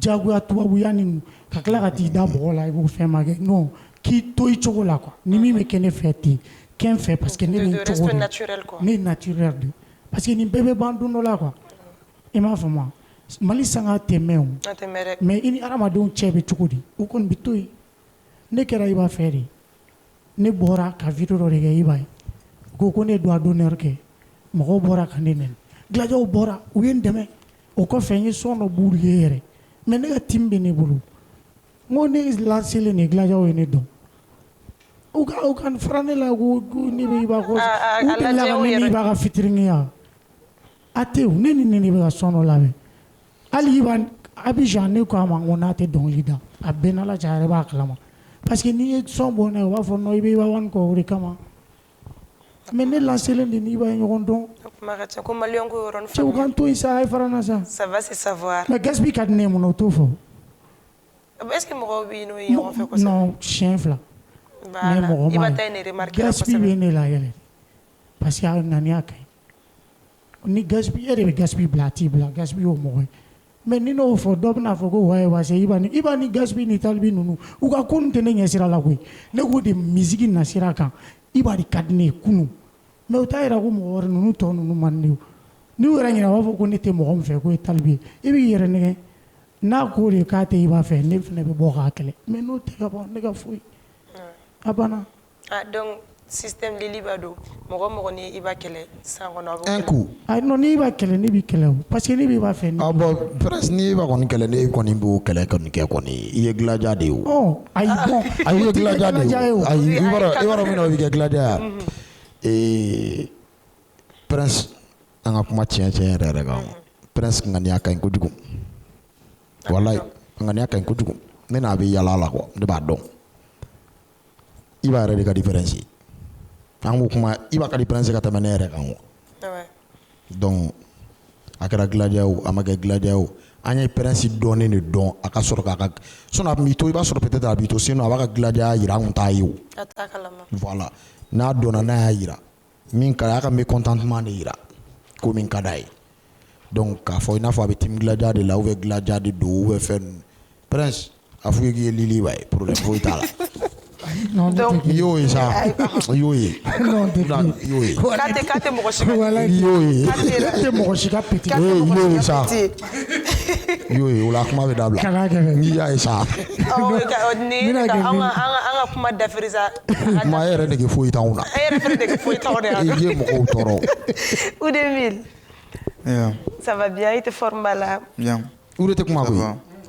Speaker 4: jagoya tubabuya ni ninnu ka tila ka t'i da bɔgɔ la i b'o fɛn ma kɛ non k'i to i cogo la quoi ni min bɛ kɛ ne fɛ ten kɛ n fɛ parce que ne bɛ n cogo de ne ye naturel de parce que nin bɛɛ bɛ ban don dɔ la quoi i m'a faamu Mali sanga tɛ mɛn o mais i ni hadamadenw cɛ bɛ cogo di o kɔni bɛ to yen ne kɛra Iba fɛ de ne bɔra ka video dɔ de kɛ Iba ye ko ne doit d'honneur kɛ mɔgɔw bɔra ka ne nɛni dilanjɛw bɔra u ye n dɛmɛ o kɔfɛ n ye son dɔ b'olu ye yɛrɛ mais ne ka team bɛ ne bolo n ko ne lancelen de dilanjɛw ye ne dɔn u ka fara ne la ko ne bɛ Iba kɔ u delila ka ne ni Iba ka featuring ya a tɛ o ne ni ne bɛ ka son dɔ labɛn hali Iba Abidjan ne ko a ma n ko n'a tɛ dɔnkili da a bɛɛ n'Ala cɛ a yɛrɛ b'a kalama parce que n'i ye son bɔ n'a ye u b'a fɔ non i bɛ Iba One kɔ o de kama mais ne lancelen de ni Iba ye ɲɔgɔn dɔn cɛw k'an to yen sa a ye fara n na sa
Speaker 1: ça va se savoir
Speaker 4: mais Gaspard ka di ne ye mun na o t'o fɔ
Speaker 1: est ce que mɔgɔw bɛ yen n'o ye ɲɔgɔn fɛ kosɛbɛ
Speaker 4: non siɲɛ fila mais mɔgɔ ma ye Gaspard bɛ ne la yɛlɛ parce que a ŋaniya ka ɲi ni Gaspard e de bɛ Gaspard bila a t'i bila Gaspard y'o mɔgɔ ye mais ni n'o fɔ dɔ bɛna fɔ ko waye wase Iba ni Gaspard ni Talibi ninnu u ka ko nin tɛ ne ɲɛsira la koyi ne ko de misiki nasira kan Iba de ka di ne ye kunun mais o t'a yira ko mɔgɔ wɛrɛ ninnu tɔ ninnu man di ne ye n'i u yɛrɛ ɲinɛ u b'a fɔ ko ne tɛ mɔgɔ min fɛ ko ye Talibi ye i b'i yɛrɛ nɛgɛ n'a ko de k'a tɛ Iba fɛ ne fana bɛ bɔ k'a kɛlɛ mais n'o tɛ ka ban ne ka foyi a banna
Speaker 1: donc système Lili b'a don mɔgɔ ni Iba kɛlɛ san kɔnɔ a b'o
Speaker 2: un coup
Speaker 4: non ni Iba kɛlɛ ne b'i kɛlɛ o parce que ne b'i fɛ
Speaker 2: ah bon presque ni Iba kɔni kɛlɛ ne kɔni b'o kɛlɛ kɔni kɛ kɔni i ye dilanja de ye o
Speaker 4: ayi bon
Speaker 2: ayi i ye dilanja de ye o ayi i b'a min na o bɛ kɛ dilanja ye Prince an ka kuma tiɲɛ yɛrɛ kan Prince ŋaniya ka ɲi kojugu walayi ŋaniya ka ɲi kojugu ne n'a bɛ yala la quoi ne b'a dɔn Iba yɛrɛ de ka di Prince ye an ko kuma Iba ka di Prince ka tɛmɛ ne yɛrɛ kan quoi donc a kɛra dilanja o a ma kɛ dilanja o an ye prince dɔɔni de dɔn a ka sɔrɔ k'a ka sinon a tun b'i to i b'a sɔrɔ peut-être a b'i to sinon a b'a ka gladiya yira an kun t'a ye o voilà n'a dɔnna n'a y'a yira min ka a ka mécontentement de yira ko min ka d'a ye donc k'a fɔ i n'a fɔ a bɛ team gladiya de la ou bien gladiya de don ou bien fɛn ninnu prince a fɔ i k'i ye Lili ba ye problème foyi t'a la.
Speaker 1: Donc,
Speaker 2: yo ye sa yo ye
Speaker 4: Non,
Speaker 2: yo ye
Speaker 1: kate mɔgɔ si ka
Speaker 4: Voilà.
Speaker 2: yo ye
Speaker 4: Te mɔgɔ si ka petit.
Speaker 2: yo ye sa yo ye o la kuma bɛ dabila
Speaker 4: Kana kɛ.
Speaker 2: n'i y'a ye sa
Speaker 1: ni an ka kuma dafiri sa
Speaker 2: kuma e yɛrɛ nege foyi t'anw na
Speaker 1: e yɛrɛ fɛnɛ de foyi t'aw de
Speaker 2: i ye mɔgɔw tɔɔrɔ
Speaker 1: Oudemil
Speaker 3: Yeah.
Speaker 1: ça va bien i tɛ forme b'a la
Speaker 3: Bien.
Speaker 2: o de tɛ kuma koyi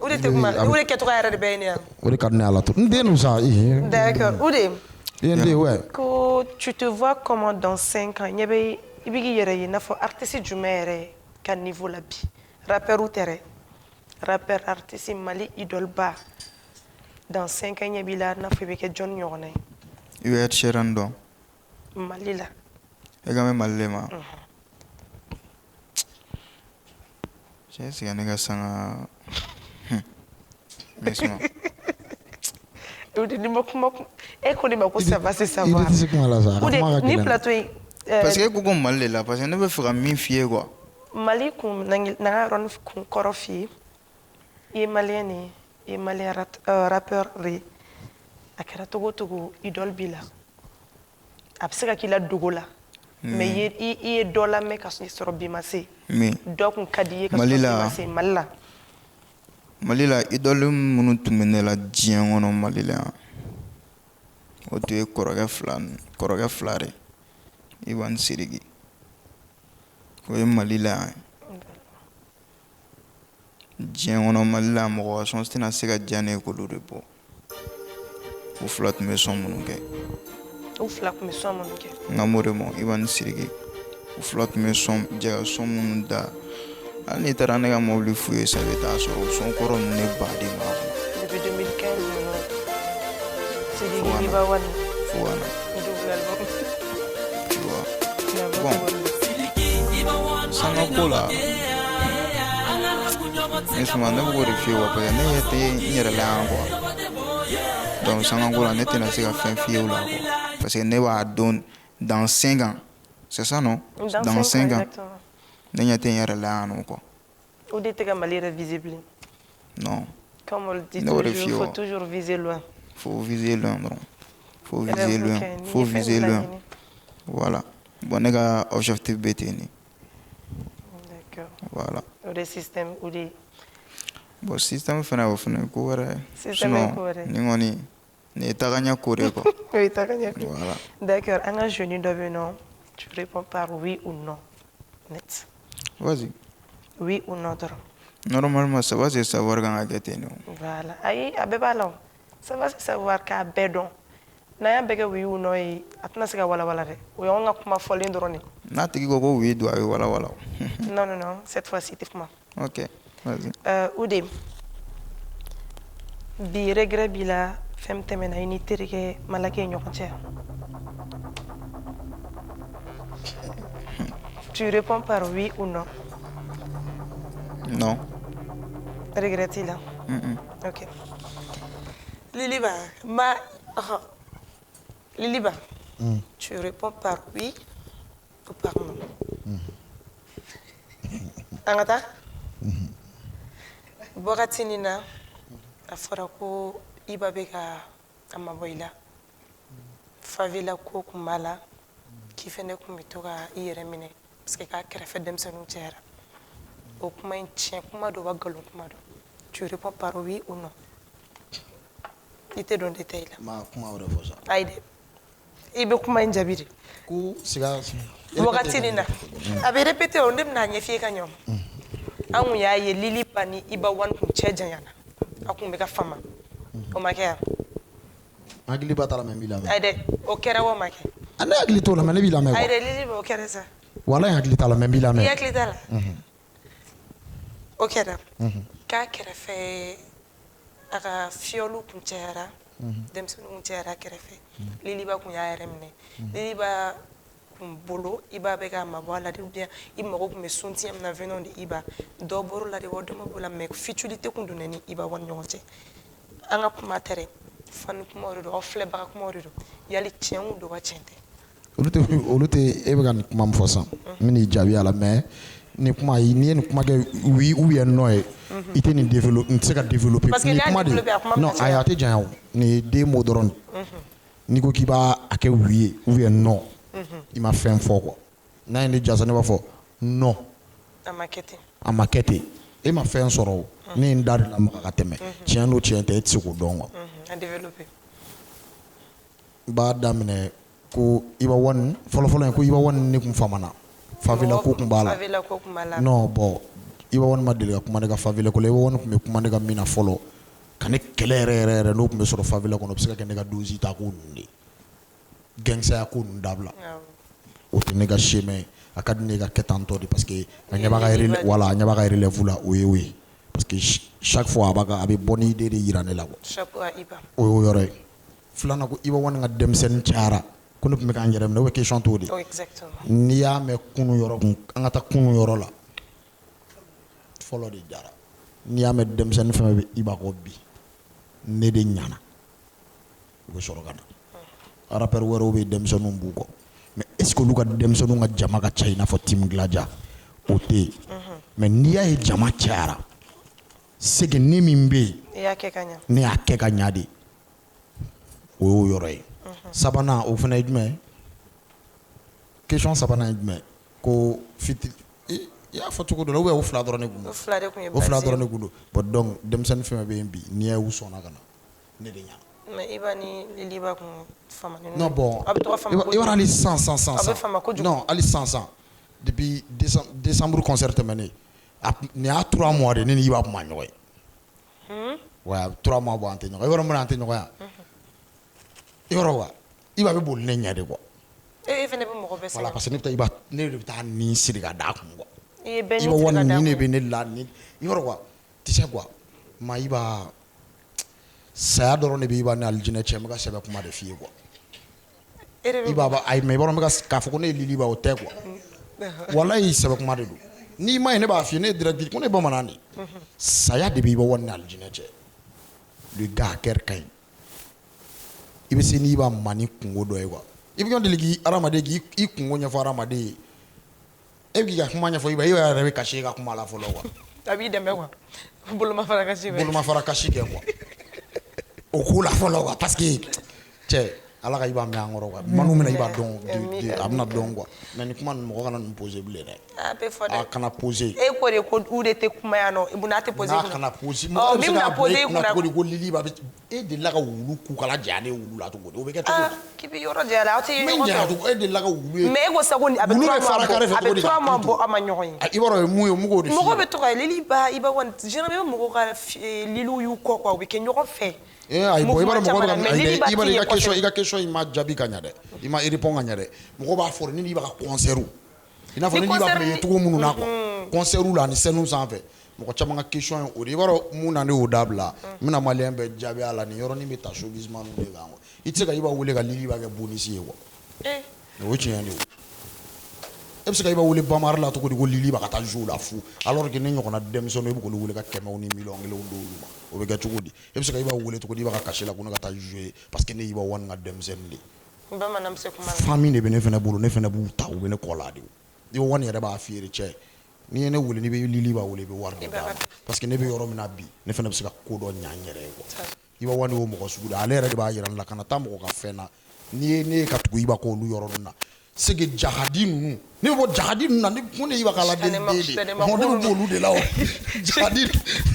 Speaker 1: o de tɛ kuma o de kɛcogo yɛrɛ de bɛ yen yan
Speaker 2: o de ka di ne ala to n den nu sa
Speaker 1: d'accord Oudem
Speaker 2: i den ouais
Speaker 1: ko tu te vois comment dans 5 ans ɲɛ bɛ i bɛ k'i yɛrɛ ye i n'a fɔ artiste jumɛn yɛrɛ ka niveau la bi rappeur ou tɛ dɛ rappeur artiste Mali idole ba dans 5 ans ɲɛ b'i la i n'a fɔ i bɛ kɛ jɔn ɲɔgɔnna ye
Speaker 3: I bɛ Ed Sheeran dɔn
Speaker 1: Mali la
Speaker 3: e ka mɛn Mali le ma cɛ est-ce que ne ka sanga mais sinon
Speaker 1: Oudem ni ma kuma e ko ne ma ko ça va c'est
Speaker 2: i
Speaker 1: savoir
Speaker 2: de tɛ se kuma la sa a ka kuma ka
Speaker 1: Oudem ni
Speaker 2: gɛlɛn
Speaker 1: plateau in
Speaker 3: parce que e ko ko Mali le la parce que ne bɛ fɛ ka min f'i ye quoi
Speaker 1: Mali kun na n ka yɔrɔnin kun kɔrɔ f'i ye i ye maliyɛn de ye i ye maliyɛn rappeur de ye a kɛra togo o togo idole b'i la a bɛ se ka k'i la dogo la mais i ye dɔ lamɛn ka sɔrɔ bi ma se
Speaker 3: mais
Speaker 1: dɔ kun ka di i ye ka
Speaker 3: Mali
Speaker 1: sɔrɔ bi
Speaker 3: la
Speaker 1: ma se Mali la
Speaker 3: Mali la idole minnu tun bɛ ne la diɲɛ kɔnɔ Mali la yan o tun ye kɔrɔkɛ fila de Ivan Siriki o ye Mali la yan diɲɛ kɔnɔ Mali la mɔgɔ ka sɔn tɛna se ka diya ne ye k'olu de bɔ u fila tun bɛ sɔn minnu kɛ
Speaker 1: u fila kun bɛ sɔn minnu kɛ
Speaker 3: n ka mot de ma Ivan Siriki u fila tun bɛ jɛ ka sɔn minnu da hali n'i taara ne ka mobili f'u ye sa i bɛ taa sɔrɔ o sɔn kɔrɔ ninnu ne baden b'a kɔnɔ
Speaker 1: depuis 2015 ninnu Sidiki Liba Wane
Speaker 3: fo ka na
Speaker 1: double album
Speaker 3: tu vois
Speaker 1: l'album
Speaker 3: bon
Speaker 1: Wane.
Speaker 3: sangako la mais souvent ne bɛ k'o de f'i ye wa parce que ne tɛ n yɛrɛ la yan quoi donc sangako la ne tɛna se ka fɛn f'i ye o la quoi parce que ne b'a dɔn dans 5 ans c'est ça non dans 5 ans
Speaker 1: exactement
Speaker 3: ne ɲɛ tɛ n yɛrɛ la yan nɔ quoi
Speaker 1: o de tɛ ka Mali yɛrɛ viser bilen
Speaker 3: non
Speaker 1: comme on le dit
Speaker 3: No,
Speaker 1: toujours, il
Speaker 3: refio.
Speaker 1: faut toujours viser loin.
Speaker 3: faut viser loin dɔrɔn faut
Speaker 1: Rêve
Speaker 3: viser loin
Speaker 1: kɛ, n'i
Speaker 3: faut
Speaker 1: ye fɛn
Speaker 3: viser
Speaker 1: min
Speaker 3: loin
Speaker 1: laɲini.
Speaker 3: voilà bon ne ka objectif bɛ ten de
Speaker 1: D'accord.
Speaker 3: voilà
Speaker 1: O de système o de
Speaker 3: bon système fana o fana ko wɛrɛ
Speaker 1: Système ye ko wɛrɛ.
Speaker 3: ni kɔni nin ye tagaɲɛ ko de quoi
Speaker 1: o ye taga ɲɛ ko.
Speaker 3: voilà
Speaker 1: D'accord, an ka jeune dɔ bɛ yen nɔ, tu réponds par oui ou non. Net.
Speaker 3: vas-y
Speaker 1: Oui ou non dɔrɔn.
Speaker 3: normalement ça va c'est savoir kan ka kɛ ten de
Speaker 1: Voilà. Ayi, a bɛɛ b'a la o. Ça va se savoir k'a bɛɛ dɔn. N'an y'a bɛɛ kɛ oui ou non ye, a tɛna se ka walawala dɛ. O y'anw ka kuma fɔlen dɔrɔn de.
Speaker 3: n'a tigi ko ko oui don a bɛ walawala o
Speaker 1: Non, non, non, cette fois-ci, tɛ kuma.
Speaker 3: ok vas-y
Speaker 1: Oudem, bi regret b'i la fɛn min tɛmɛna i ni terikɛ Malaki ye ɲɔgɔn cɛ. Tu réponds par oui ou non.
Speaker 3: non
Speaker 1: Regret t'i la. Ok. Liliba, Liliba, tu réponds par oui ou par non. An ka taa? Wagati nin na a fɔra ko Iba bɛ ka a mabɔ i la favela ko kun b'a la k'i fɛnɛ kun bɛ to ka i yɛrɛ minɛ parce que k'a kɛrɛfɛ denmisɛnninw cayara o kuma in tiɲɛ kuma do wa nkalon kuma do tu réponds par oui ou non i tɛ dɔn détail la
Speaker 2: ma kuma wɛrɛ fɔ sa
Speaker 1: ayi dɛ i bɛ kuma in jaabi de
Speaker 2: ko siga
Speaker 1: wagati nin na a bɛ répété o ne bɛna a ɲɛf'i ye ka ɲɛ an kun y'a ye Lili ba ni Iba Wane kun cɛ janyana a kun bɛ ka fama o ma kɛ yan
Speaker 2: hakili ba t'a la mɛ n b'i lamɛn
Speaker 1: ayi dɛ o kɛra wa o ma kɛ
Speaker 2: a ne hakili t'o la mɛ ne b'i lamɛn
Speaker 1: ayi
Speaker 2: quoi
Speaker 1: dɛ Lili ba o kɛra sa
Speaker 2: walahi hakili t'a la mɛ n b'i
Speaker 1: i
Speaker 2: lamɛn
Speaker 1: hakili t'a la o kɛra k'a kɛrɛfɛ a ka fiyɔliw kun cayara denmisɛnninw kun cayara a kɛrɛfɛ Lili ba kun y'a yɛrɛ minɛ Lili ba kun bolo i b'a bɛ ka mabɔ a la de ou bien i mago kun bɛ soutien min na venant de Iba dɔ bɔr'o la de wa dɔ ma bɔ la mais futilité kun donna ni Iba wani ɲɔgɔn cɛ an ka kuma tɛ dɛ fani kumaw de don aw filɛbaga kumaw de don yali tiɲɛ don wa tiɲɛ tɛ
Speaker 2: olu tɛ e bɛ ka nin kuma min fɔ sisan n bɛ n'i jaabi a la mais ni kuma n'i ye nin kuma kɛ oui ou bien non ye i tɛ nin développer n tɛ se ka développer
Speaker 1: parce que n'i y'a développer a kuma
Speaker 2: non ayi a tɛ janya o nin ye deux mots dɔrɔn de n'i ko k'i b'a kɛ oui ye ou bien non i ma fɛn fɔ quoi n'a ye ne jaa sa ne b'a fɔ non
Speaker 1: a ma kɛ ten
Speaker 2: a ma kɛ ten e ma fɛn sɔrɔ o ne ye n da de lamaga ka tɛmɛ tiɲɛ n'o tiɲɛ tɛ e tɛ se k'o dɔn quoi
Speaker 1: a développer
Speaker 2: n b'a daminɛ ko Iba One fɔlɔ-fɔlɔ ye ko Iba One ne kun famana favela ko kun b'a la non bon Iba One ma deli ka kuma ne ka favela ko la Iba One kun bɛ kuma ne ka min na fɔlɔ ka ne kɛlɛ yɛrɛ n'o kun bɛ sɔrɔ favela kɔnɔ o bɛ se ka kɛ ne ka dosi ta ko ninnu de gɛngsaya ko ninnu dabila o tɛ ne ka chemin a ka di ne ka kɛ tan tɔ de parce que a ɲɛ b'a ka relève la o ye o ye parce que chaque fois a bɛ bɔ ni idée de yira ne la quoi o y'o yɔrɔ ye filanan ko Iba One ka denmisɛnnin cayara ko ne tun bɛ k'an yɛrɛ minɛ o bɛ question t'o de n'i y'a mɛn kunu yɔrɔ kun an ka taa kunu yɔrɔ la fɔlɔ de jara n'i y'a mɛn denmisɛnnin fɛn bɛ Iba kɔ bi ne de ɲana o bɛ sɔrɔ ka na rappeur wɛrɛw bɛ denmisɛnninw b'u kɔ mais est ce que olu ka denmisɛnninw ka jama ka ca i n'a fɔ Tim Gladia o tɛ yen mais n'i y'a ye jama cayara c'est que ne min bɛ yen ne y'a kɛ ka ɲa de o y'o yɔrɔ ye sabanan o fana ye jumɛn ye question sabanan ye jumɛn ko fitiri i y'a fɔ cogo dɔ la ou bien o fila dɔrɔn ne kun don o fila dɔrɔn ne kun don bon donc denmisɛnnin fɛn bɛ yen bi n'i y'a ye u sɔnna ka na ne de ɲa
Speaker 1: mais Iba ni Liliba kun famani
Speaker 2: non bon Iba hali sisan non hali sisan depuis décembre concert tɛmɛnen nin y'a 3 mois de ne ni Iba kun ma ɲɔgɔn ye ouais 3 mois bɔ an tɛ ɲɔgɔn ye yɔrɔ min na an tɛ ɲɔgɔn yan yɔrɔ wa Iba bɛ boli ne ɲɛ de quoi
Speaker 1: e fɛnɛ bɛ mɔgɔ bɛɛ sɛgɛn
Speaker 2: voilà parce que ne de bɛ taa nin siri ka d'a kun quoi Iba One nin de bɛ ne la ni yɔrɔ quoi tu sais quoi ma Iba saya dɔrɔn de bɛ Iba ni alijinɛ cɛ n bɛ ka sɛbɛn kuma de f'i ye quoi Iba ayi mais yɔrɔ n bɛ k'a fɔ ko ne ye Liliba o tɛ quoi walayi sɛbɛn kuma de don n'i ma ye ne b'a f'i ye ne ye direct ko ne ye bamanan de saya de bɛ Iba One ni alijinɛ cɛ le gars cœur ka ɲi i bɛ se n'i b'a ma ni kungo dɔ ye quoi i bɛ ɲɔgɔn deli k'i hadamaden k'i kungo ɲɛfɔ hadamaden ye e bɛ k'i ka kuma ɲɛfɔ Iba yɛrɛ bɛ kasi i ka kuma la fɔlɔ quoi
Speaker 1: a b'i dɛmɛ quoi bolomafara kasi
Speaker 2: kɛ quoi o ko la fɔlɔ quoi parce que cɛ ala ka Iba mɛn an kɔrɔ quoi manu mina Iba dɔn a bɛna dɔn quoi mais ni kuma ninnu mɔgɔ kana nin poser bilen dɛ
Speaker 1: a bɛ fɔ dɛ
Speaker 2: a kana poser
Speaker 1: e ko de ko u de tɛ kuma yan nɔ n'a tɛ poser
Speaker 2: n'a kana poser mɔgɔ bɛ se ka bila i kunna cogo di ko Liliba bɛ e delila ka wulu kukala janya ne wulu la cogo di o bɛ kɛ cogo di
Speaker 1: k'i bɛ yɔrɔ janya la aw tɛ ɲɔgɔn
Speaker 2: sɔrɔ e delila ka wulu ye
Speaker 1: mais e ko sago a bɛ 3 mois bɔ a ma ɲɔgɔn ye
Speaker 2: i b'a dɔn o ye mun ye mɔgɔw de f'i ye
Speaker 1: mɔgɔ bɛ to ka Liliba Iba One généralement mɔgɔw ka liliw y'u kɔ quoi u bɛ kɛ ɲɔgɔn fɛ
Speaker 2: ayi bon i b'a dɔn mɔgɔ bɛ ka i ka question in ma jaabi ka ɲa dɛ i ma répond ka ɲa dɛ mɔgɔ b'a fɔ ni Iba ka concert i n'a fɔ ni Iba tun bɛ ye cogo minnu na quoi concert la ani scène sanfɛ mɔgɔ caman ka question ye o de i b'a dɔn mun na ne y'o dabila n bɛna maliyɛn bɛɛ jaabi a la nin yɔrɔnin bɛ ta showbiz maniw de kan i tɛ se ka Iba wele ka Liliba kɛ bonisi ye quoi o ye tiɲɛ de ye e bɛ se ka Iba wele Bamari la cogo di ko Liliba ka taa jouer la fu alors que ne ɲɔgɔnna denmisɛnninw e bɛ k'olu wele ka 100 ni 1,000,000 d'olu ma o bɛ kɛ cogo di e bɛ se ka Iba wele cogo di Iba ka kasi la ko ne ka taa jouer parce que ne Iba One ka denmisɛnnin de famille de bɛ ne fɛnɛ bolo ne fɛnɛ b'u ta u bɛ ne kɔ la de Iba One yɛrɛ b'a f'i ye cɛ n'i ye ne wele n'i bɛ Liliba wele i bɛ wari dɔ d'a ma parce que ne bɛ yɔrɔ min na bi ne fɛnɛ bɛ se ka ko dɔ ɲa n yɛrɛ ye quoi Iba One y'o mɔgɔ sugu de ale yɛrɛ de b'a yira ne la kana taa mɔgɔ ka fɛn na n'i ye ne ye ka tugu Iba kɔ olu yɔrɔ ninnu na c'est que jahadi ninnu ne bɛ bɔ jahadi ninnu na ne mun de Iba ka la den de ne bɛ bɔ olu de la o jahadi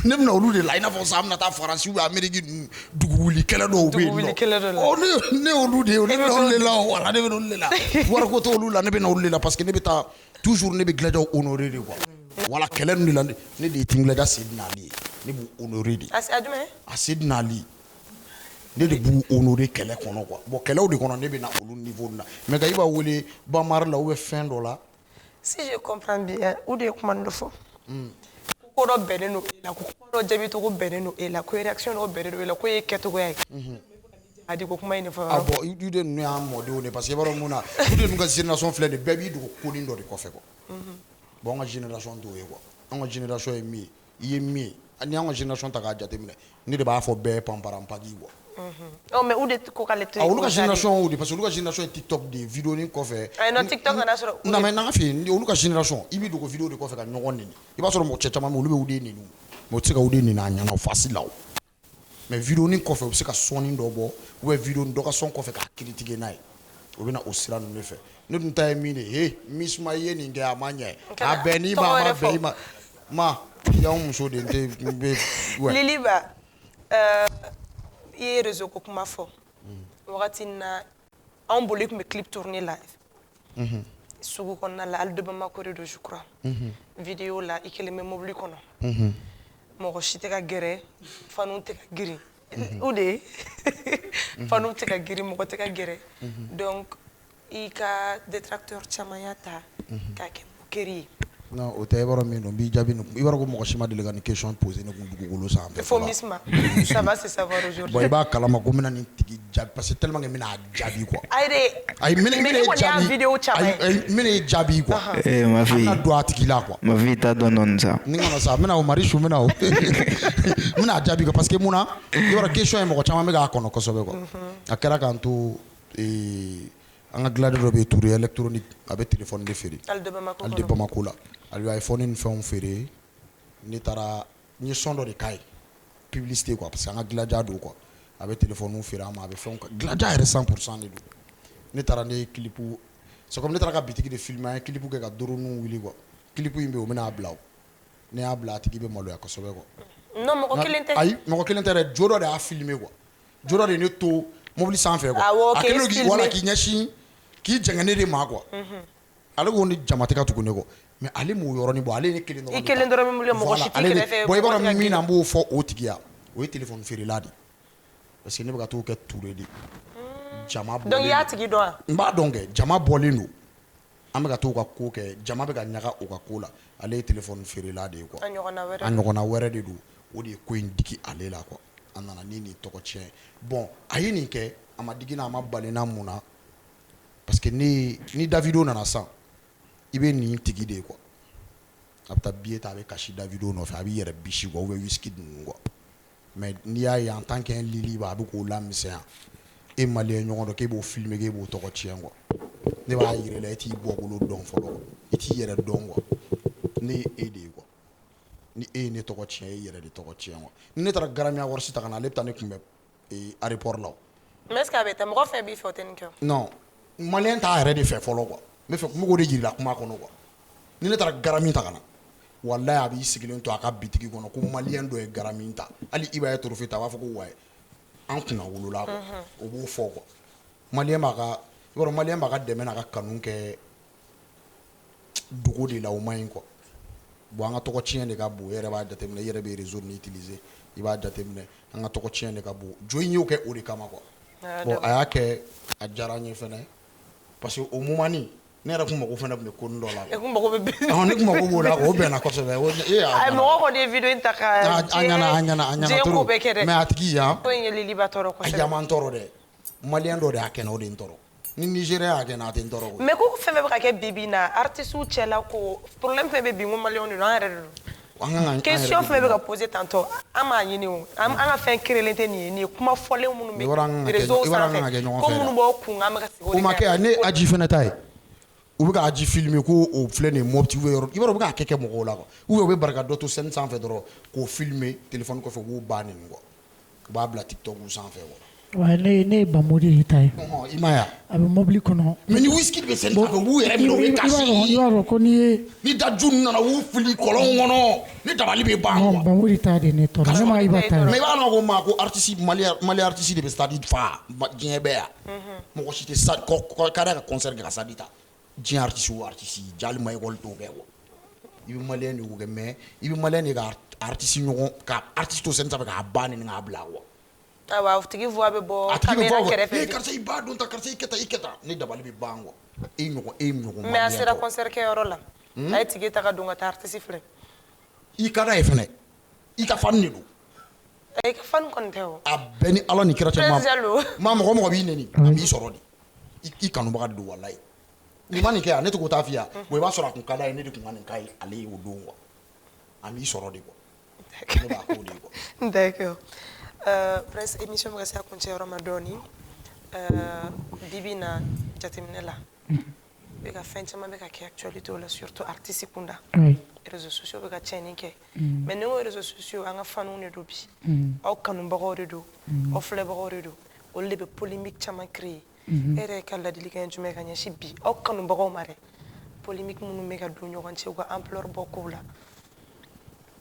Speaker 2: ne bɛna olu de la i n'a fɔ sa an bɛna taa Faransi ou Amérique ninnu dugu wuli kɛlɛ dɔw bɛ yen nɔ ne olu de ye ne bɛ olu de la o wala ne bɛ olu de la wariko tɛ olu la ne bɛ na olu de la parce que ne bɛ taa toujours ne bɛ Gladia honorer de quoi wala kɛlɛ ninnu de la ne de ye Tim Gladia Seydina Ali ye ne b'u honorer de a Seydina Ali ne de b'u honorer kɛlɛ kɔnɔ quoi bon kɛlɛw de kɔnɔ ne bɛ na olu niveau na mais ka Iba wele Bamari la ou bien fɛn dɔ la
Speaker 1: si je comprends bien o de ye kuma dɔ fɔ ko dɔ bɛnnen don e la ko kuma dɔ jaabi cogo bɛnnen don e la ko réaction dɔ bɛnnen don e la ko ye kɛcogoya ye a dit ko kuma ɲini fɔ
Speaker 2: ah bon i de ninnu y'an mɔdenw de parce que i b'a dɔn mun na i de ninnu ka génération filɛ nin bɛɛ b'i dogo konin dɔ de kɔfɛ quoi bon an ka génération t'o ye quoi an ka génération ye min ye i ye min ye ni an ka génération ta k'a jateminɛ ne de b'a fɔ bɛɛ ye panparanpagi quoi
Speaker 1: oh mais u de ko k'ale to
Speaker 2: olu ka génération o de parce que olu ka génération ye TikTok de vidéo nin kɔfɛ
Speaker 1: non TikTok nana sɔrɔ
Speaker 2: non mais n'an ka f'i ye olu ka génération i b'i dogo vidéo de kɔfɛ ka ɲɔgɔn neni i b'a sɔrɔ mɔgɔ cɛ caman bɛ olu bɛ u den neni mais u tɛ se ka u den neni a ɲɛna o facile la o mais vidéo nin kɔfɛ u bɛ se ka sɔnni dɔ bɔ ou bien vidéo dɔ ka sɔn kɔfɛ k'a critiquer n'a ye o bɛ na o sira ninnu de fɛ ne dun ta ye min ye he Misma i ye nin kɛ a ma ɲɛ a bɛn n'i ma a ma bɛn i ma ma i y'anw muso de tɛ bɛ
Speaker 1: Liliba i ye réseau ko kuma fɔ wagati na anw bolo i tun bɛ clip tourner live sugu kɔnɔna la hali de Bamako de don je crois vidéo la i kelen bɛ mobili kɔnɔ mɔgɔ si tɛ ka gɛrɛ faniw tɛ ka girin o de faniw tɛ ka girin mɔgɔ tɛ ka gɛrɛ donc i ka détracteur caman y'a ta k'a kɛ moquerie ye
Speaker 2: non o tɛ i b'a dɔn min don n b'i jaabi nin i b'a dɔn ko mɔgɔ si ma deli ka nin question poser ne kun dugukolo sanfɛ
Speaker 1: fo Misma ça va se savoir aujourd'hui
Speaker 2: bon i b'a kalama ko n bɛna nin tigi jaabi parce que tellement que n bɛna a jaabi quoi
Speaker 1: ayi de
Speaker 2: ayi n bɛna e jaabi
Speaker 1: vidéo caman ye
Speaker 2: n bɛna e jaabi quoi
Speaker 3: ma fille
Speaker 2: n bɛna don a tigi la quoi
Speaker 3: ma fille t'a dɔn dɔɔni sa
Speaker 2: ni kana sa n bɛna o Marichu n bɛna o n bɛna a jaabi quoi parce que mun na i b'a dɔn question ye mɔgɔ caman bɛ k'a kɔnɔ kosɛbɛ quoi a kɛra k'an to an ka dilanni dɔ bɛ yen Touré électronique a bɛ téléphone de feere
Speaker 1: hali de
Speaker 2: Bamako la a bɛ iPhone ni fɛnw feere ne taara n ye son dɔ de k'a ye publicité quoi parce que an ka dilaja don quoi a bɛ téléphone feere an ma a bɛ fɛnw dilaja yɛrɛ 100% de don ne taara ne ye clip c'est comme ne taara ka bitiki de filmer an ye clip kɛ ka doronuw wuli quoi clip in bɛ yen o bɛna a bila o ne y'a bila a tigi bɛ maloya kosɛbɛ quoi
Speaker 1: non mɔgɔ kelen tɛ
Speaker 2: ayi mɔgɔ kelen tɛ dɛ jo dɔ de y'a filmer quoi jo dɔ de ye ne to mobili sanfɛ quoi
Speaker 1: awɔ
Speaker 2: a kɛlen don k'i wala k'i ɲɛsin k'i jɛngɛ ne de ma quoi ale ko ni jama tɛ ka tugu ne kɔ mais ale m'o yɔrɔnin bɔ ale ye ne kelen dɔrɔn
Speaker 1: i kelen dɔrɔn min bolo mɔgɔ si t'i kɛrɛfɛ
Speaker 2: bon i b'a dɔn min na n b'o fɔ o tigi ya o ye téléphone feerela de parce que ne bɛ ka t'o kɛ Touré de jama bɔlen
Speaker 1: donc i y'a tigi dɔn wa
Speaker 2: n b'a dɔn kɛ jama bɔlen don an bɛ ka t'o ka ko kɛ jama bɛ ka ɲaga o ka ko la ale ye téléphone feerela de ye quoi
Speaker 1: a
Speaker 2: ɲɔgɔnna wɛrɛ de don o de ye ko in digi ale la quoi a nana ni nin tɔgɔ tiɲɛ bon a ye nin kɛ a ma digi n'a ma bali n'a mun na parce que ni Davido nana san i bɛ nin tigi de ye quoi a bɛ taa billet ta a bɛ kasi Davido nɔfɛ a b'i yɛrɛ bisi quoi ou bien whisky ninnu quoi mais n'i y'a ye en tant que Liliba a bɛ k'o lamisɛnya e maliyɛn ɲɔgɔn dɔ k'e b'o filmer k'e b'o tɔgɔ tiɲɛ quoi ne b'a yira i la e t'i bɔkolo dɔn fɔlɔ i t'i yɛrɛ dɔn quoi ne ye e de ye quoi ni e ye ne tɔgɔ tiɲɛ e yɛrɛ de tɔgɔ tiɲɛ quoi ni ne taara Garamiya wɔrisi ta ka na ale bɛ taa ne kunbɛn aéroport la o
Speaker 1: mais est-ce que a bɛ taa mɔgɔ fɛn b'i fɛ o tɛ nin kɛ
Speaker 2: non maliyɛn t'a yɛrɛ de fɛ fɔlɔ quoi n bɛ fɛ n bɛ k'o de jir'i la kuma kɔnɔ quoi ni ne taara Garami ta ka na walayi a b'i sigilen to a ka bitiki kɔnɔ ko maliyɛn dɔ ye Garami ta hali i b'a ye trophée ta a b'a fɔ ko wayi an kunna wolola quoi o b'o fɔ quoi maliyɛn b'a ka i b'a dɔn maliyɛn b'a ka dɛmɛ n'a ka kanu kɛ dogo de la o man ɲi quoi bon an ka tɔgɔ tiɲɛ de ka bon e yɛrɛ b'a jateminɛ i yɛrɛ bɛ réseau ni utiliser i b'a jateminɛ an ka tɔgɔ tiɲɛ de ka bon jo in y'o kɛ o de kama quoi bon a y'a kɛ a diyara n ye fɛnɛ parce que o moment ne yɛrɛ kun mago fɛnɛ tun bɛ konin dɔ la
Speaker 1: e kun mago bɛ
Speaker 2: ne kun mago b'o la o bɛnna kosɛbɛ
Speaker 1: a mɔgɔ kɔni ye vidéo in ta ka diɲɛ ko bɛɛ kɛ dɛ
Speaker 2: mais a tigi yan
Speaker 1: ko in ye Liliba tɔɔrɔ
Speaker 2: a
Speaker 1: kosɛbɛ
Speaker 2: ɲa ma n tɔɔrɔ dɛ maliyɛn dɔ de y'a kɛ n na o de n tɔɔrɔ ni Nigérien y'a kɛ n na a tɛ n tɔɔrɔ
Speaker 1: mais ko fɛn bɛɛ bɛ ka kɛ bi bi in na artistes cɛla ko problème fɛn bɛ bi n ko maliyɛnw de don an yɛrɛ de don question fɛn bɛ ka poser tantôt an m'a ɲini o an ka fɛn créelen tɛ nin ye kuma fɔlen minnu bɛ réseau sanfɛ ko minnu b'o kun an bɛ ka sigi o de kan
Speaker 2: o ma kɛ ne aji fɛnɛ ta ye u bɛ ka aji filmer ko o filɛ nin ye Mopti ou bien yɔrɔ i b'a dɔn u bɛ k'a kɛ mɔgɔw la quoi ou bien u bɛ barika dɔ to scène sanfɛ dɔrɔn k'o filmer téléphone kɔfɛ u b'o ban nin quoi u b'a bila TikTok sanfɛ quoi
Speaker 4: wa ne ye Bamodi de ta ye
Speaker 2: i m'a ye
Speaker 4: a bɛ mobili kɔnɔ
Speaker 2: mais ni whisky bɛ scène sanfɛ u b'u yɛrɛ minɛ u bɛ kasi
Speaker 4: i b'a dɔn ko n'i ye
Speaker 2: ni daju ninnu nana u b'u fili kɔlɔn kɔnɔ ni dabali bɛ ban quoi
Speaker 4: Bamodi ta de ne tɔɔrɔ ne ma i b'a ta
Speaker 2: mais
Speaker 4: ye
Speaker 2: i b'a dɔn ko maa ko artiste Mali artiste de bɛ stade fa diɲɛ bɛɛ yan mɔgɔ si tɛ stade k'a da ka concert kɛ ka stade ta diɲɛ artiste o artiste jali ma école t'o kɛ quoi i bɛ maliyɛn de k'o kɛ mais i bɛ maliyɛn de ka artiste ɲɔgɔn ka artiste to scène sanfɛ k'a ban ni k'a bila quoi
Speaker 1: awa tigi voix bɛ bɔ caméra kɛrɛfɛ
Speaker 2: karisa i b'a dɔn ta karisa i kɛ tan ne dabali bɛ ban quoi e ɲɔgɔn
Speaker 1: mais a sera concert kɛyɔrɔ la a ye tigi ta ka don ka taa artiste filɛ
Speaker 2: i ka d'a ye fɛnɛ i ka fan de don
Speaker 1: e ka fan kon teo
Speaker 2: a bɛɛ ni ala ni kira cɛ
Speaker 1: Président
Speaker 2: ma mɔgɔ mɔgɔ b'i neni a b'i sɔrɔ de i kanubaga de don walayi nin ma nin kɛ yan ne tɛ k'o taa f'i ya bon i b'a sɔrɔ a kun ka d'a ye ne de kun ka nin k'a ye ale ye o don quoi a m'i sɔrɔ de quoi ne b'a k'o de ye quoi.
Speaker 1: D'accord. Prince émission bɛ ka se a kuncɛ yɔrɔ ma dɔɔni bibi na jateminɛ la bɛ ka fɛn caman bɛ ka kɛ actualité la surtout artiste kunda réseaux sociaux bɛ ka tiɲɛni kɛ mais ni ko réseaux sociaux an ka fanw de do bi aw kanubagaw de do aw filɛbagaw de do olu de bɛ polémique caman créer e yɛrɛ ka ladilikan ye jumɛn ka ɲɛsin bi aw kanubagaw ma dɛ polémique minnu bɛ ka don ɲɔgɔn cɛ u ka ampleur bɔ kow la.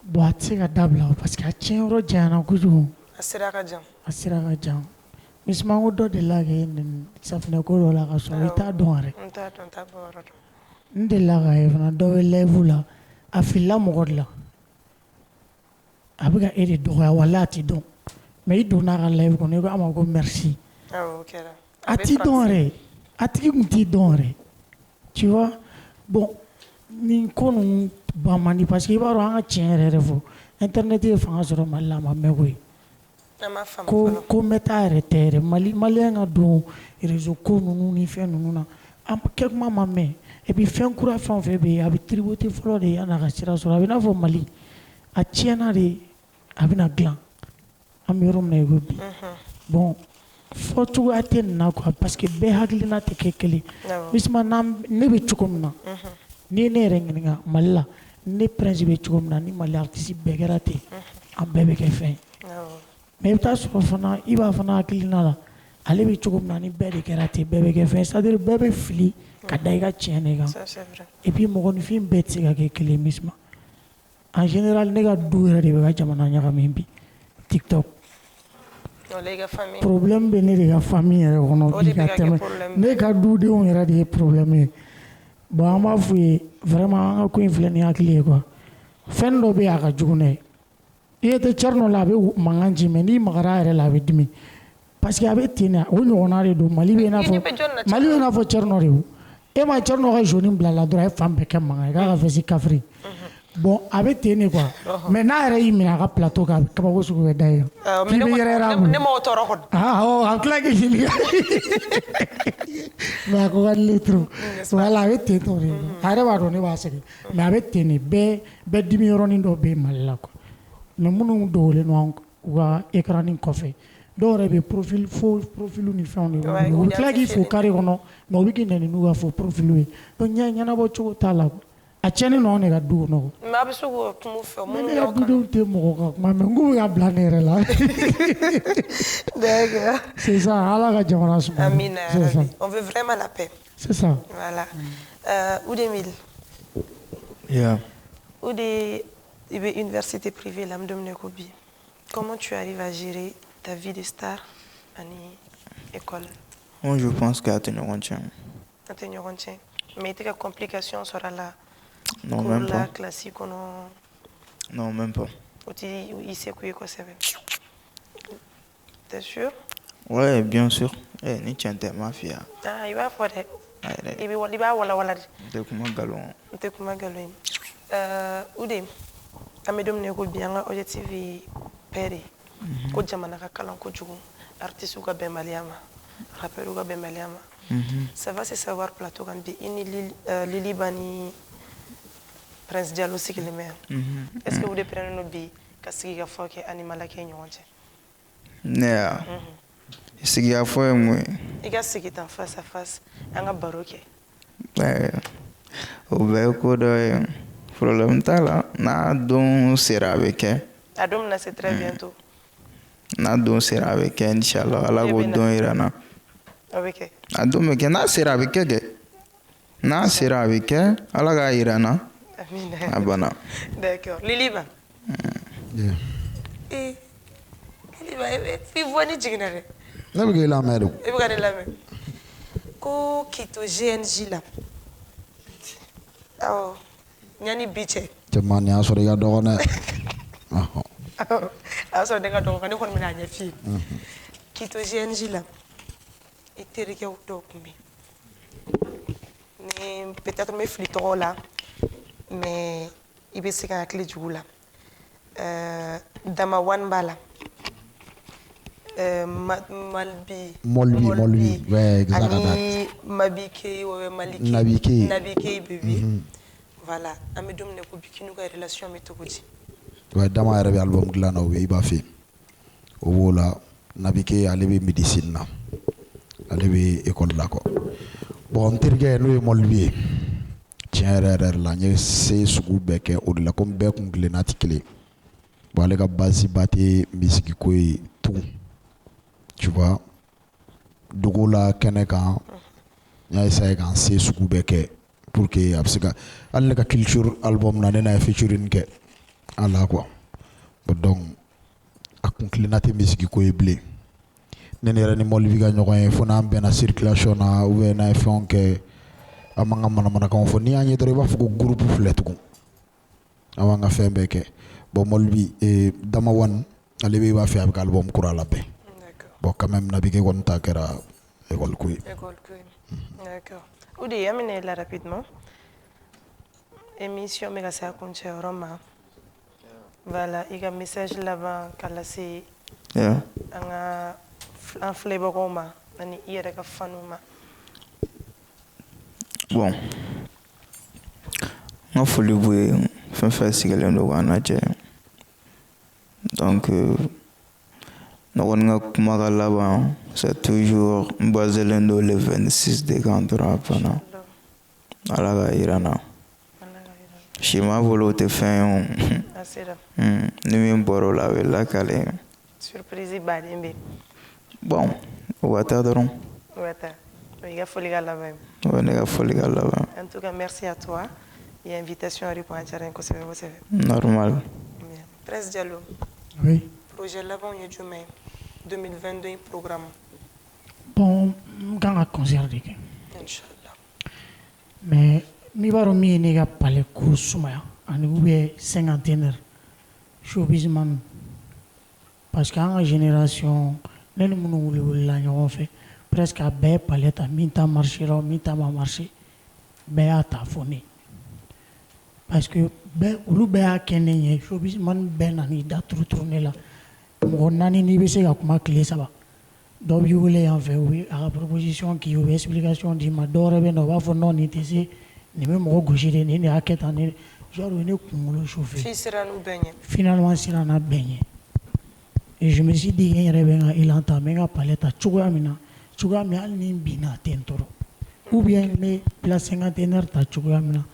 Speaker 4: Bon a tɛ se ka dabila parce que a tiɲɛyɔrɔ janyana kojugu.
Speaker 1: A sira ka jan.
Speaker 4: A sira ka jan. Misima ko dɔ delila kɛ nin safinɛ ko dɔ la ka sɔrɔ i t'a dɔn yɛrɛ.
Speaker 1: N t'a dɔn n t'a bɔ yɔrɔ dɔn.
Speaker 4: N delila k'a ye fana dɔ bɛ live la a filila mɔgɔ de la a bɛ ka e de dɔgɔya walahi a t'i dɔn mais i donna a ka live kɔnɔ i ko a ma ko merci.
Speaker 1: Awɔ o kɛra.
Speaker 4: A t'i dɔn yɛrɛ a tigi kun t'i dɔn yɛrɛ tu vois bon nin ko ninnu ban man di parce que i b'a dɔn an ka tiɲɛ yɛrɛ yɛrɛ fɔ internet ye fanga sɔrɔ Mali la a ma mɛn koyi. ko mɛta yɛrɛ tɛ yɛrɛ maliyɛn ka don réseau ko ninnu ni fɛn ninnu na an kɛ kuma ma mɛn et puis fɛn kura fɛn o fɛn bɛ yen a bɛ tributé fɔlɔ de yan'a ka sira sɔrɔ a bɛ i n'a fɔ Mali a tiɲɛna de a bɛna dilan an bɛ yɔrɔ min na i ko bi bon fɔ cogoya tɛ nin na quoi parce que bɛɛ hakilina tɛ kɛ kelen misima ne bɛ cogo min na ni ne yɛrɛ ɲininka Mali la ne Prince bɛ cogo min na ni Mali artiste bɛɛ kɛra ten an bɛɛ bɛ kɛ fɛn ye mais i bɛ taa sɔrɔ fana i b'a fana hakilina la ale bɛ cogo min na ni bɛɛ de kɛra ten bɛɛ bɛ kɛ fɛn ye c'est à dire bɛɛ bɛ fili ka da i ka tiɲɛ de kan et puis mɔgɔninfin bɛɛ tɛ se ka kɛ kelen ye misima en général ne ka du yɛrɛ de bɛ ka jamana ɲagami bi TikTok problème bɛ ne de ka famille yɛrɛ kɔnɔ bi ka tɛmɛ ne ka dudenw yɛrɛ de ye problème ye bon an b'a f'u ye vraiment an ka ko in filɛ ni hakili ye quoi fɛn dɔ bɛ yen a ka jugu n'a ye i ye tɛ Thierno la a bɛ mankan ci mais n'i magara a yɛrɛ la a bɛ dimi parce que a bɛ ten de o ɲɔgɔnna de don Mali bɛ i n'a fɔ Thierno de ye e ma Thierno ka jeune bila la dɔrɔn a ye fan bɛɛ kɛ mankan ye k'a ka veste kafiri bon a bɛ ten de quoi mais n'a yɛrɛ y'i minɛ a ka plateau kan a bɛ kabako sugu bɛɛ da yen k'i bɛ yɛrɛ yɛrɛ a bolo
Speaker 1: ne m'o tɔɔrɔ kɔni
Speaker 4: a tila k'i ɲininka mais a ko ka di trop voilà a bɛ ten tɔ de a yɛrɛ b'a dɔn ne b'a sɛgɛn mais a bɛ ten de bɛɛ dimi yɔrɔnin dɔ bɛ Mali la quoi mais minnu dogolen don u ka écran kɔfɛ dɔw yɛrɛ bɛ profil ni fɛnw de u bɛ tila k'i fo carré kɔnɔ mais u bɛ k'i nɛni n'u ka fo profil ye donc ɲɛnabɔ cogo t'a la quoi a tiɲɛni n'anw de ka du kɔnɔ
Speaker 1: mais a bɛ se k'o kuma fɛ
Speaker 4: ne ka dudenw tɛ mɔgɔ ka kuma mais n k'u y'a bila ne yɛrɛ la
Speaker 1: d'accord
Speaker 4: c'est ça ala ka jamana suma
Speaker 1: amina yarabi on veut vraiment la paix
Speaker 4: c'est ça
Speaker 1: voilà Oudemil
Speaker 3: yeah
Speaker 1: Oudé il est université privée là m'domne ko bi comment tu arrives à gérer ta vie de star ani école
Speaker 3: moi je pense que atteindre
Speaker 1: mais il y a des complications sur la
Speaker 3: non même pas
Speaker 1: classique
Speaker 3: non même pas
Speaker 1: il sait quoi c'est t'es sûr
Speaker 3: ouais bien sûr ni tiens mafia
Speaker 1: ah il va faire il va wala
Speaker 3: de
Speaker 1: comment galon Oudé amedom ne ko bien objectif péré ko jamana ka kalan ko jugu artiste ka be maliama rappeur ka be maliama ça va se savoir plateau kan bi ini Lili Bani Prince Diallo sikilime est-ce que vous prenez no bi ka sigi ka foke animal ke nyonche
Speaker 3: ne sigi ya fo mu
Speaker 1: i ka sigi tan face à face anga baroke
Speaker 3: o be ko do problème ta la na don sera avec
Speaker 1: adom na c'est très bientôt
Speaker 3: na don sera avec inchallah ala go don irana
Speaker 1: avec
Speaker 3: adom ke na sera avec na sera avec ala ga irana
Speaker 1: amina
Speaker 3: abana
Speaker 1: d'accord Lili Ba Lili Ba fi voni jignare
Speaker 2: ne bɛ k'i lamɛn de
Speaker 1: e bɛ ka ne lamɛn ko k'i to GNJ la awɔ ɲani bi cɛ
Speaker 2: cɛman nin y'a sɔrɔ i ka dɔgɔ dɛ
Speaker 1: a y'a sɔrɔ ne ka dɔgɔ kan ne kɔni bɛna a ɲɛ f'i ye k'i to GNJ la i terikɛw dɔw tun bɛ ni peut-être n bɛ fili tɔgɔw la mais i bɛ se ka hakili jugu la Dama Wan b'a la
Speaker 2: Molbi, ouais, exactement.
Speaker 1: Ani Mabike ou Maliki. Nabike bébé. Voilà, ami domine ko bikinu ka relation mi togoti.
Speaker 2: Ouais, dama yɛrɛ bɛ album dilan na o bɛ i b'a fɛ o b'o la Nabike ale bɛ médecine na ale bɛ école la kɔ bon n terikɛ n'o ye Mɔlibi ye tiɲɛ yɛrɛ la n ye se sugu bɛɛ kɛ o de la komi bɛɛ kun tilenna tɛ kelen bon ale ka base ba tɛ misiki ko ye tugun tu vois dogo la kɛnɛ kan n y'a essayé k'an se sugu bɛɛ kɛ pour que a bɛ se ka hali ne ka culture album na ne n'a ye featuring kɛ a la quoi donc a kun tilenna tɛ misiki ko ye bilen ne yɛrɛ ni Mɔlibi ka ɲɔgɔn ye fo n'an bɛnna circulation na ou bien n'a ye fɛnw kɛ a man ka manamanakanw fɔ n'i y'a ye dɔrɔn i b'a fɔ ko groupe filɛ tugun a b'an ka fɛn bɛɛ kɛ bon Mɔlibi Dama One ale bɛ i b'a fɛ a bɛ ka album kura labɛn bon quand même Nabike kɔni ta kɛra école ko ye.
Speaker 1: D'accord. O de an bɛna yɛlɛ rapidement émission bɛ ka se a kuncɛ yɔrɔ ma voilà i ka message laban ka lase an ka an filɛbagaw ma ani i yɛrɛ ka faniw ma.
Speaker 3: Bon, n ka foli b'u ye fɛn fɛn sigilen don k'an lajɛ donc ne kɔni ka kuma ka laban c'est toujours n baselen don le 26 de kan dɔrɔn fana ala ka yira n na si m'a bolo o tɛ fɛn ye o ni min bɔra o la a bɛ lakale
Speaker 1: surprise baden bɛ
Speaker 3: bon o ka taa dɔrɔn
Speaker 1: o ka taa o y'i ka foli ka laban ye
Speaker 3: o ye ne ka foli ka laban
Speaker 1: en tout cas merci à toi et invitation à répondre à diyara n ye kosɛbɛ kosɛbɛ
Speaker 3: normal
Speaker 1: Prince Diallo
Speaker 4: Oui.
Speaker 1: projet laban ye jumɛn ye 2022 programme
Speaker 4: Bon, n kan ka concert de kɛ.
Speaker 1: inchallah
Speaker 4: Mais n'i b'a dɔn min ye ne ka palais ko sumaya ani ou bien cinquantenaire showbiz man parce que an ka génération ne ni minnu wulila ɲɔgɔn fɛ presque a bɛɛ ye palais ta min ta marché la min ta ma marché bɛɛ y'a ta fɔ ne parce que olu bɛɛ y'a kɛ ne ɲɛ showbiz man bɛɛ nan'i da turuturu ne la mɔgɔ naani n'i bɛ se ka kuma tile saba dɔw b'i wele yan fɛ u bɛ a ka proposition k'i ye u bɛ explication d'i ma dɔw wɛrɛ bɛ na u b'a fɔ non nin tɛ se nin bɛ mɔgɔ gosi de nin de y'a kɛ tan ne genre o ye ne kunkolo chauffer
Speaker 1: f'i sera n'u bɛɛ ɲɛ
Speaker 4: finalement siranna bɛɛ ɲɛ et je me suis dit n yɛrɛ bɛ n ka élan ta n bɛ n ka palais ta cogoya min na cogoya min hali ni n binna a tɛ n tɔɔrɔ ou bien n bɛ place cinquantenaire ta cogoya min na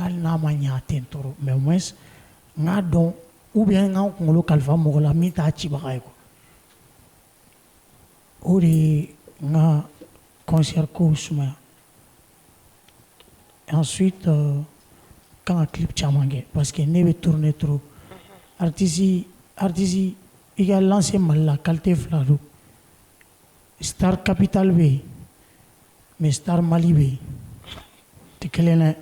Speaker 4: hali n'a ma ɲɛ a tɛ n tɔɔrɔ mais au moins n k'a dɔn ou bien n ka n kunkolo kalifa mɔgɔ la min t'a cibaga ye quoi o de ye n ka concert kow sumaya ensuite kan ka clip caman kɛ parce que ne bɛ tourner trop artiste i ka lancer Mali la qualité fila don star capital bɛ yen mais star Mali bɛ yen tɛ kelen dɛ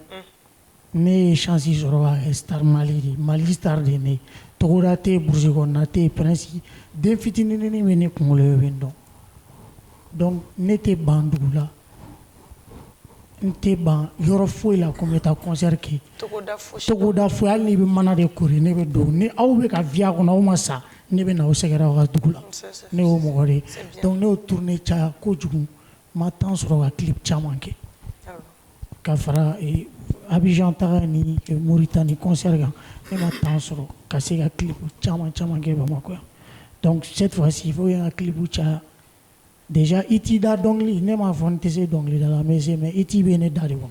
Speaker 4: ne ye chance sɔrɔ ka kɛ star Mali de Mali star de ye ne ye togoda tɛ yen burusi kɔnɔna tɛ yen prince den fitininini bɛ ne kunkolo ye o bɛ n dɔn donc ne tɛ ban dugu la n tɛ ban yɔrɔ foyi la ko n bɛ taa concert kɛ togoda foyi hali n'i bɛ mana de kori ne bɛ don ni aw bɛ ka viya kɔnɔ aw ma sa ne bɛ na aw sɛgɛrɛ aw ka dugu la ne y'o mɔgɔ de ye donc ne y'o tourner caya kojugu n ma temps sɔrɔ ka clip caman kɛ ka fara Abidjan taga ni Mauritanie concert kan ne ma temps sɔrɔ ka se ka clip caman kɛ Bamakɔ yan donc cette fois-ci il faut que n ka clip caya déjà iti da dɔnkili ne m'a fɔ n tɛ se dɔnkilida la mais iti bɛ ne da de kɔnɔ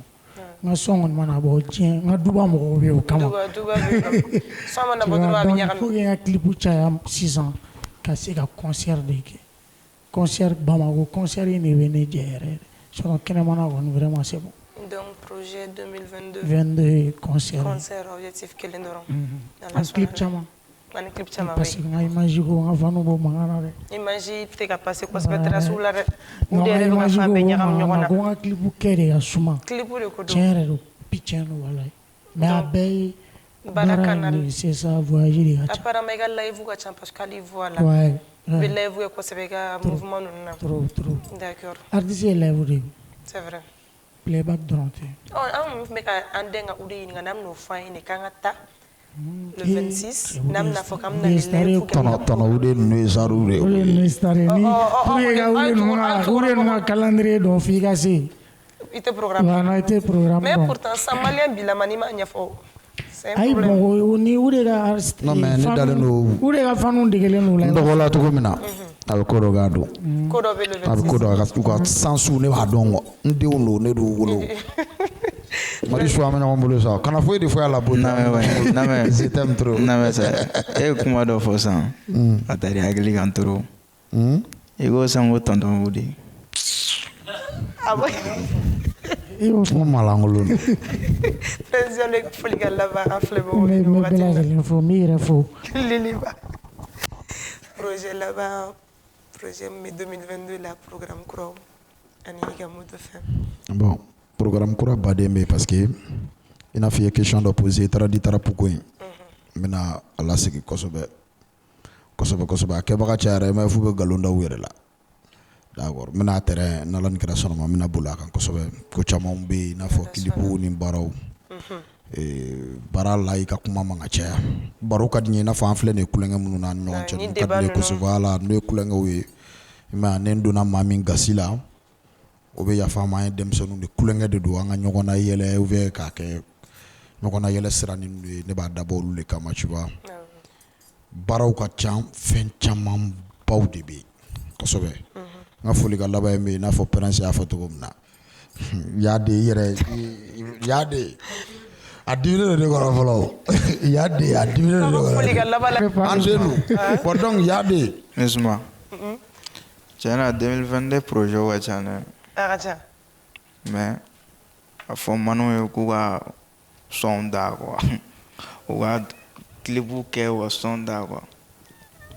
Speaker 4: n ka sɔn kɔni mana bɔ diɲɛ n ka duba mɔgɔw bɛ yen o kama donc il faut que n ka clip caya sisan ka se ka concert de kɛ concert Bamako concert in de bɛ ne jɛ yɛrɛ sinon kɛnɛmana kɔni vraiment c'est bon.
Speaker 1: Donc projet 2022
Speaker 4: 22 concert
Speaker 1: objectif kelen dɔrɔn
Speaker 4: an clip caman
Speaker 1: ani clip caman
Speaker 4: parce que n ka image ko n ka fanu b'o mankan na dɛ
Speaker 1: image tɛ ka passer kosɛbɛ terrasse la dɛ
Speaker 4: non
Speaker 1: u de yɛrɛ bɛ ka fan bɛɛ ɲagami ɲɔgɔn na
Speaker 4: ko n ka clip kɛ de ka suma
Speaker 1: clip de ko don
Speaker 4: tiɲɛ yɛrɛ don tiɲɛ don walayi mais a bɛɛ ye
Speaker 1: baara canal
Speaker 4: c'est ça voyager de ka ca
Speaker 1: apparemment i ka live ka ca parce que hali voix la
Speaker 4: ouais
Speaker 1: i bɛ live kɛ kosɛbɛ i ka mouvement ninnu na
Speaker 4: trop
Speaker 1: d'accord
Speaker 4: artiste ye live de ye
Speaker 1: c'est vrai
Speaker 4: playback dɔrɔn tɛ
Speaker 1: an bɛ ka an den ka u de ɲininka n'an bɛn'o fɔ an ye de k'an ka taa le 26 nam na fokam na
Speaker 2: tɔnɔ o de ninnu ye sariw de ye.
Speaker 4: O de ninnu ye sari ye ni pour que ka wuli ninnu ka calendrier dɔn f'i ka se.
Speaker 1: I tɛ programme.
Speaker 4: Voilà i tɛ programme
Speaker 1: mais
Speaker 4: dɔn.
Speaker 1: pourtant san maliyɛn bilama n'i m'a ɲɛfɔ. c'est un
Speaker 4: ayi
Speaker 1: problème.
Speaker 4: bon ni u de ka.
Speaker 2: non mais ne dalen don.
Speaker 4: u de ka fanu degelen don la.
Speaker 2: n dɔgɔla cogo min na. a bɛ ko dɔ k'a dɔn.
Speaker 1: ko dɔ bɛ le 26.
Speaker 2: a bɛ ko dɔ u ka sansu ne b'a dɔn kɔ n denw don ne d'u wolo. Marisu an bɛ ɲɔgɔn bolo sa kana foyi de fɔ a la bon. je t'aime trop.
Speaker 3: namɛ sa e ye kuma dɔ fɔ sisan a taara hakili kan toro i ko san ko tonton o de.
Speaker 1: ah bon.
Speaker 4: i y'o fɔ.
Speaker 2: n ko malankolon don.
Speaker 1: président de foli ka laban an filɛ bagaw
Speaker 4: n
Speaker 1: ni
Speaker 4: bɛ
Speaker 1: wagati
Speaker 4: bɛɛ
Speaker 1: in na.
Speaker 4: lajɛlen fo n b'i yɛrɛ fo.
Speaker 1: Liliba. Projet laban projet mai 2022 la programme kuraw ani i ka moto fɛn.
Speaker 2: bon programme kura baden bɛ yen parce que i n'a fɔ i ye question dɔ posé i taara di tarapu ko in n bɛna a lasigi kosɛbɛ kosɛbɛ a kɛbaga cayara i m'a ye f'u bɛ nkalon da u yɛrɛ la d'accord n bɛna terrain n'ala ni kɛra sɔnnama n bɛna boli a kan kosɛbɛ ko camanw bɛ yen i n'a fɔ kilipu ni baaraw baara la i ka kuma man ka caya baro ka di n ye i n'a fɔ an filɛ nin ye kulonkɛ minnu na ni ɲɔgɔn cɛ nin ka di ne ye kosɛbɛ voilà n'o ye kulonkɛw ye i m'a ye ne donna maa min gasi la o bɛ yafa ma an ye denmisɛnninw de kulonkɛ de don an ka ɲɔgɔn na yɛlɛ ou bien k'a kɛ ɲɔgɔn na yɛlɛ sira ni ninnu ye ne b'a dabɔ olu de kama tu vois baaraw ka ca fɛn caman baw de bɛ yen kosɛbɛ n ka foli ka laban ye min ye i n'a fɔ pɛrɛnsi y'a fɔ cogo min na yade i yɛrɛ yade a diminen de kɔrɔ fɔlɔ yade a diminen de kɔrɔ an sen don bon donc yade
Speaker 3: ne suma tiɲɛna 2022 projet ka ca dɛ.
Speaker 1: a ka ca.
Speaker 3: mais a fɔ manu ye k'u ka sɔn da quoi u ka kilipu kɛ u ka sɔn da quoi.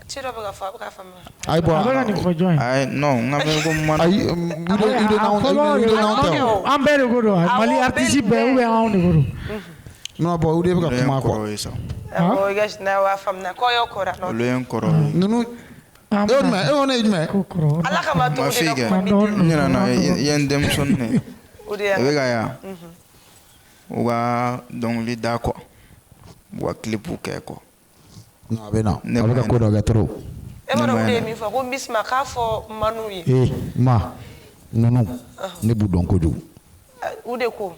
Speaker 1: ci dɔ bɛ ka fɔ a bɛ k'a faamuya.
Speaker 2: ayi bon
Speaker 4: a bɛ ka nin fɔ jɔn ye.
Speaker 3: ayi non n ka mɛn ko manu.
Speaker 2: ayi ide n'anw tɛ o.
Speaker 4: an bɛɛ de ko don mali artiste bɛɛ ou bien anw de ko don.
Speaker 2: non bon o de bɛ ka kuma quoi.
Speaker 3: olu ye sa.
Speaker 1: awɔ i ka n'a b'a faamuya kɔyɔ kɔra.
Speaker 3: olu ye n kɔrɔ ye.
Speaker 2: ninnu e y'o ne ye jumɛn.
Speaker 4: ko kɔrɔ.
Speaker 1: ala kama to
Speaker 3: ma
Speaker 1: de
Speaker 3: fi
Speaker 1: ka
Speaker 3: kɛ
Speaker 1: kuma bi
Speaker 3: n ɲinɛna i ye n denmisɛnnin de ye.
Speaker 1: o de
Speaker 3: i
Speaker 1: y'a.
Speaker 3: bɛ ka yan u ka dɔnkili da quoi u ka kilipu kɛ quoi.
Speaker 2: non a bɛ na a bɛ ka ko dɔ kɛ trop.
Speaker 1: e ma dɔn o de ye min fɔ ko bisima k'a fɔ manu ye.
Speaker 2: ma ninnu ne b'u dɔn kojugu.
Speaker 1: u de ko.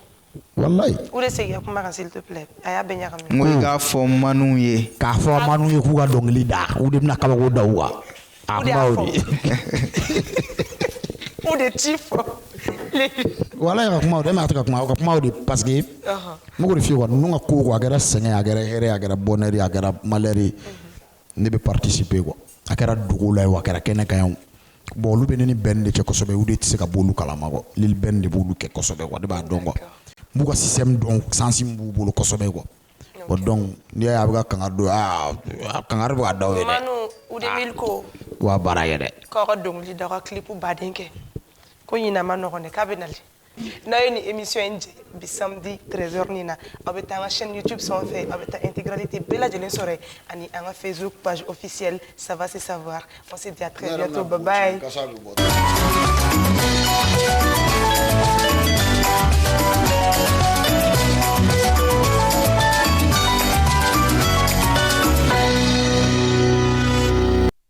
Speaker 2: walayi.
Speaker 1: u de segin kuma kan s'il te plaît a y'a bɛɛ ɲagami.
Speaker 3: n ko i k'a fɔ manu ye.
Speaker 2: k'a fɔ manu ye k'u ka dɔnkili da u de bɛna kabako da u kan. a kuma o de ye.
Speaker 1: u de ci fɔ.
Speaker 2: walayi ka kuma o de ma a tɛ ka kuma o ka kuma o de parce que n b'o de f'i ye quoi ninnu ka ko quoi a kɛra sɛgɛn a kɛra hɛrɛ a kɛra bonheur a kɛra malheur ne bɛ participer quoi a kɛra dogo la ye wa a kɛra kɛnɛ kan ye bon olu bɛ ne ni bɛn de cɛ kosɛbɛ u de tɛ se ka bɔ olu kalama quoi lili bɛn de b'olu kɛ kosɛbɛ quoi ne b'a dɔn quoi n b'u ka système dɔn sansi min b'u bolo kosɛbɛ quoi bon donc n'i y'a ye a bɛ ka kangari don kangari bɛ ka da o ye dɛ.
Speaker 1: manu u de mili ko.
Speaker 2: wa baara ye dɛ.
Speaker 1: k'aw ka dɔnkili da ka kilipu baden kɛ ko ɲinan ma nɔgɔn dɛ k'a bɛ nali n'a ye nin émission in jɛ bi samedi 13h nin na aw bɛ taa an ka chaîne YouTube sanfɛ aw bɛ taa intégralité bɛɛ lajɛlen sɔrɔ yen ani an ka Facebook page officielle ça va c'est savoir on se dit à très bientôt bye bye.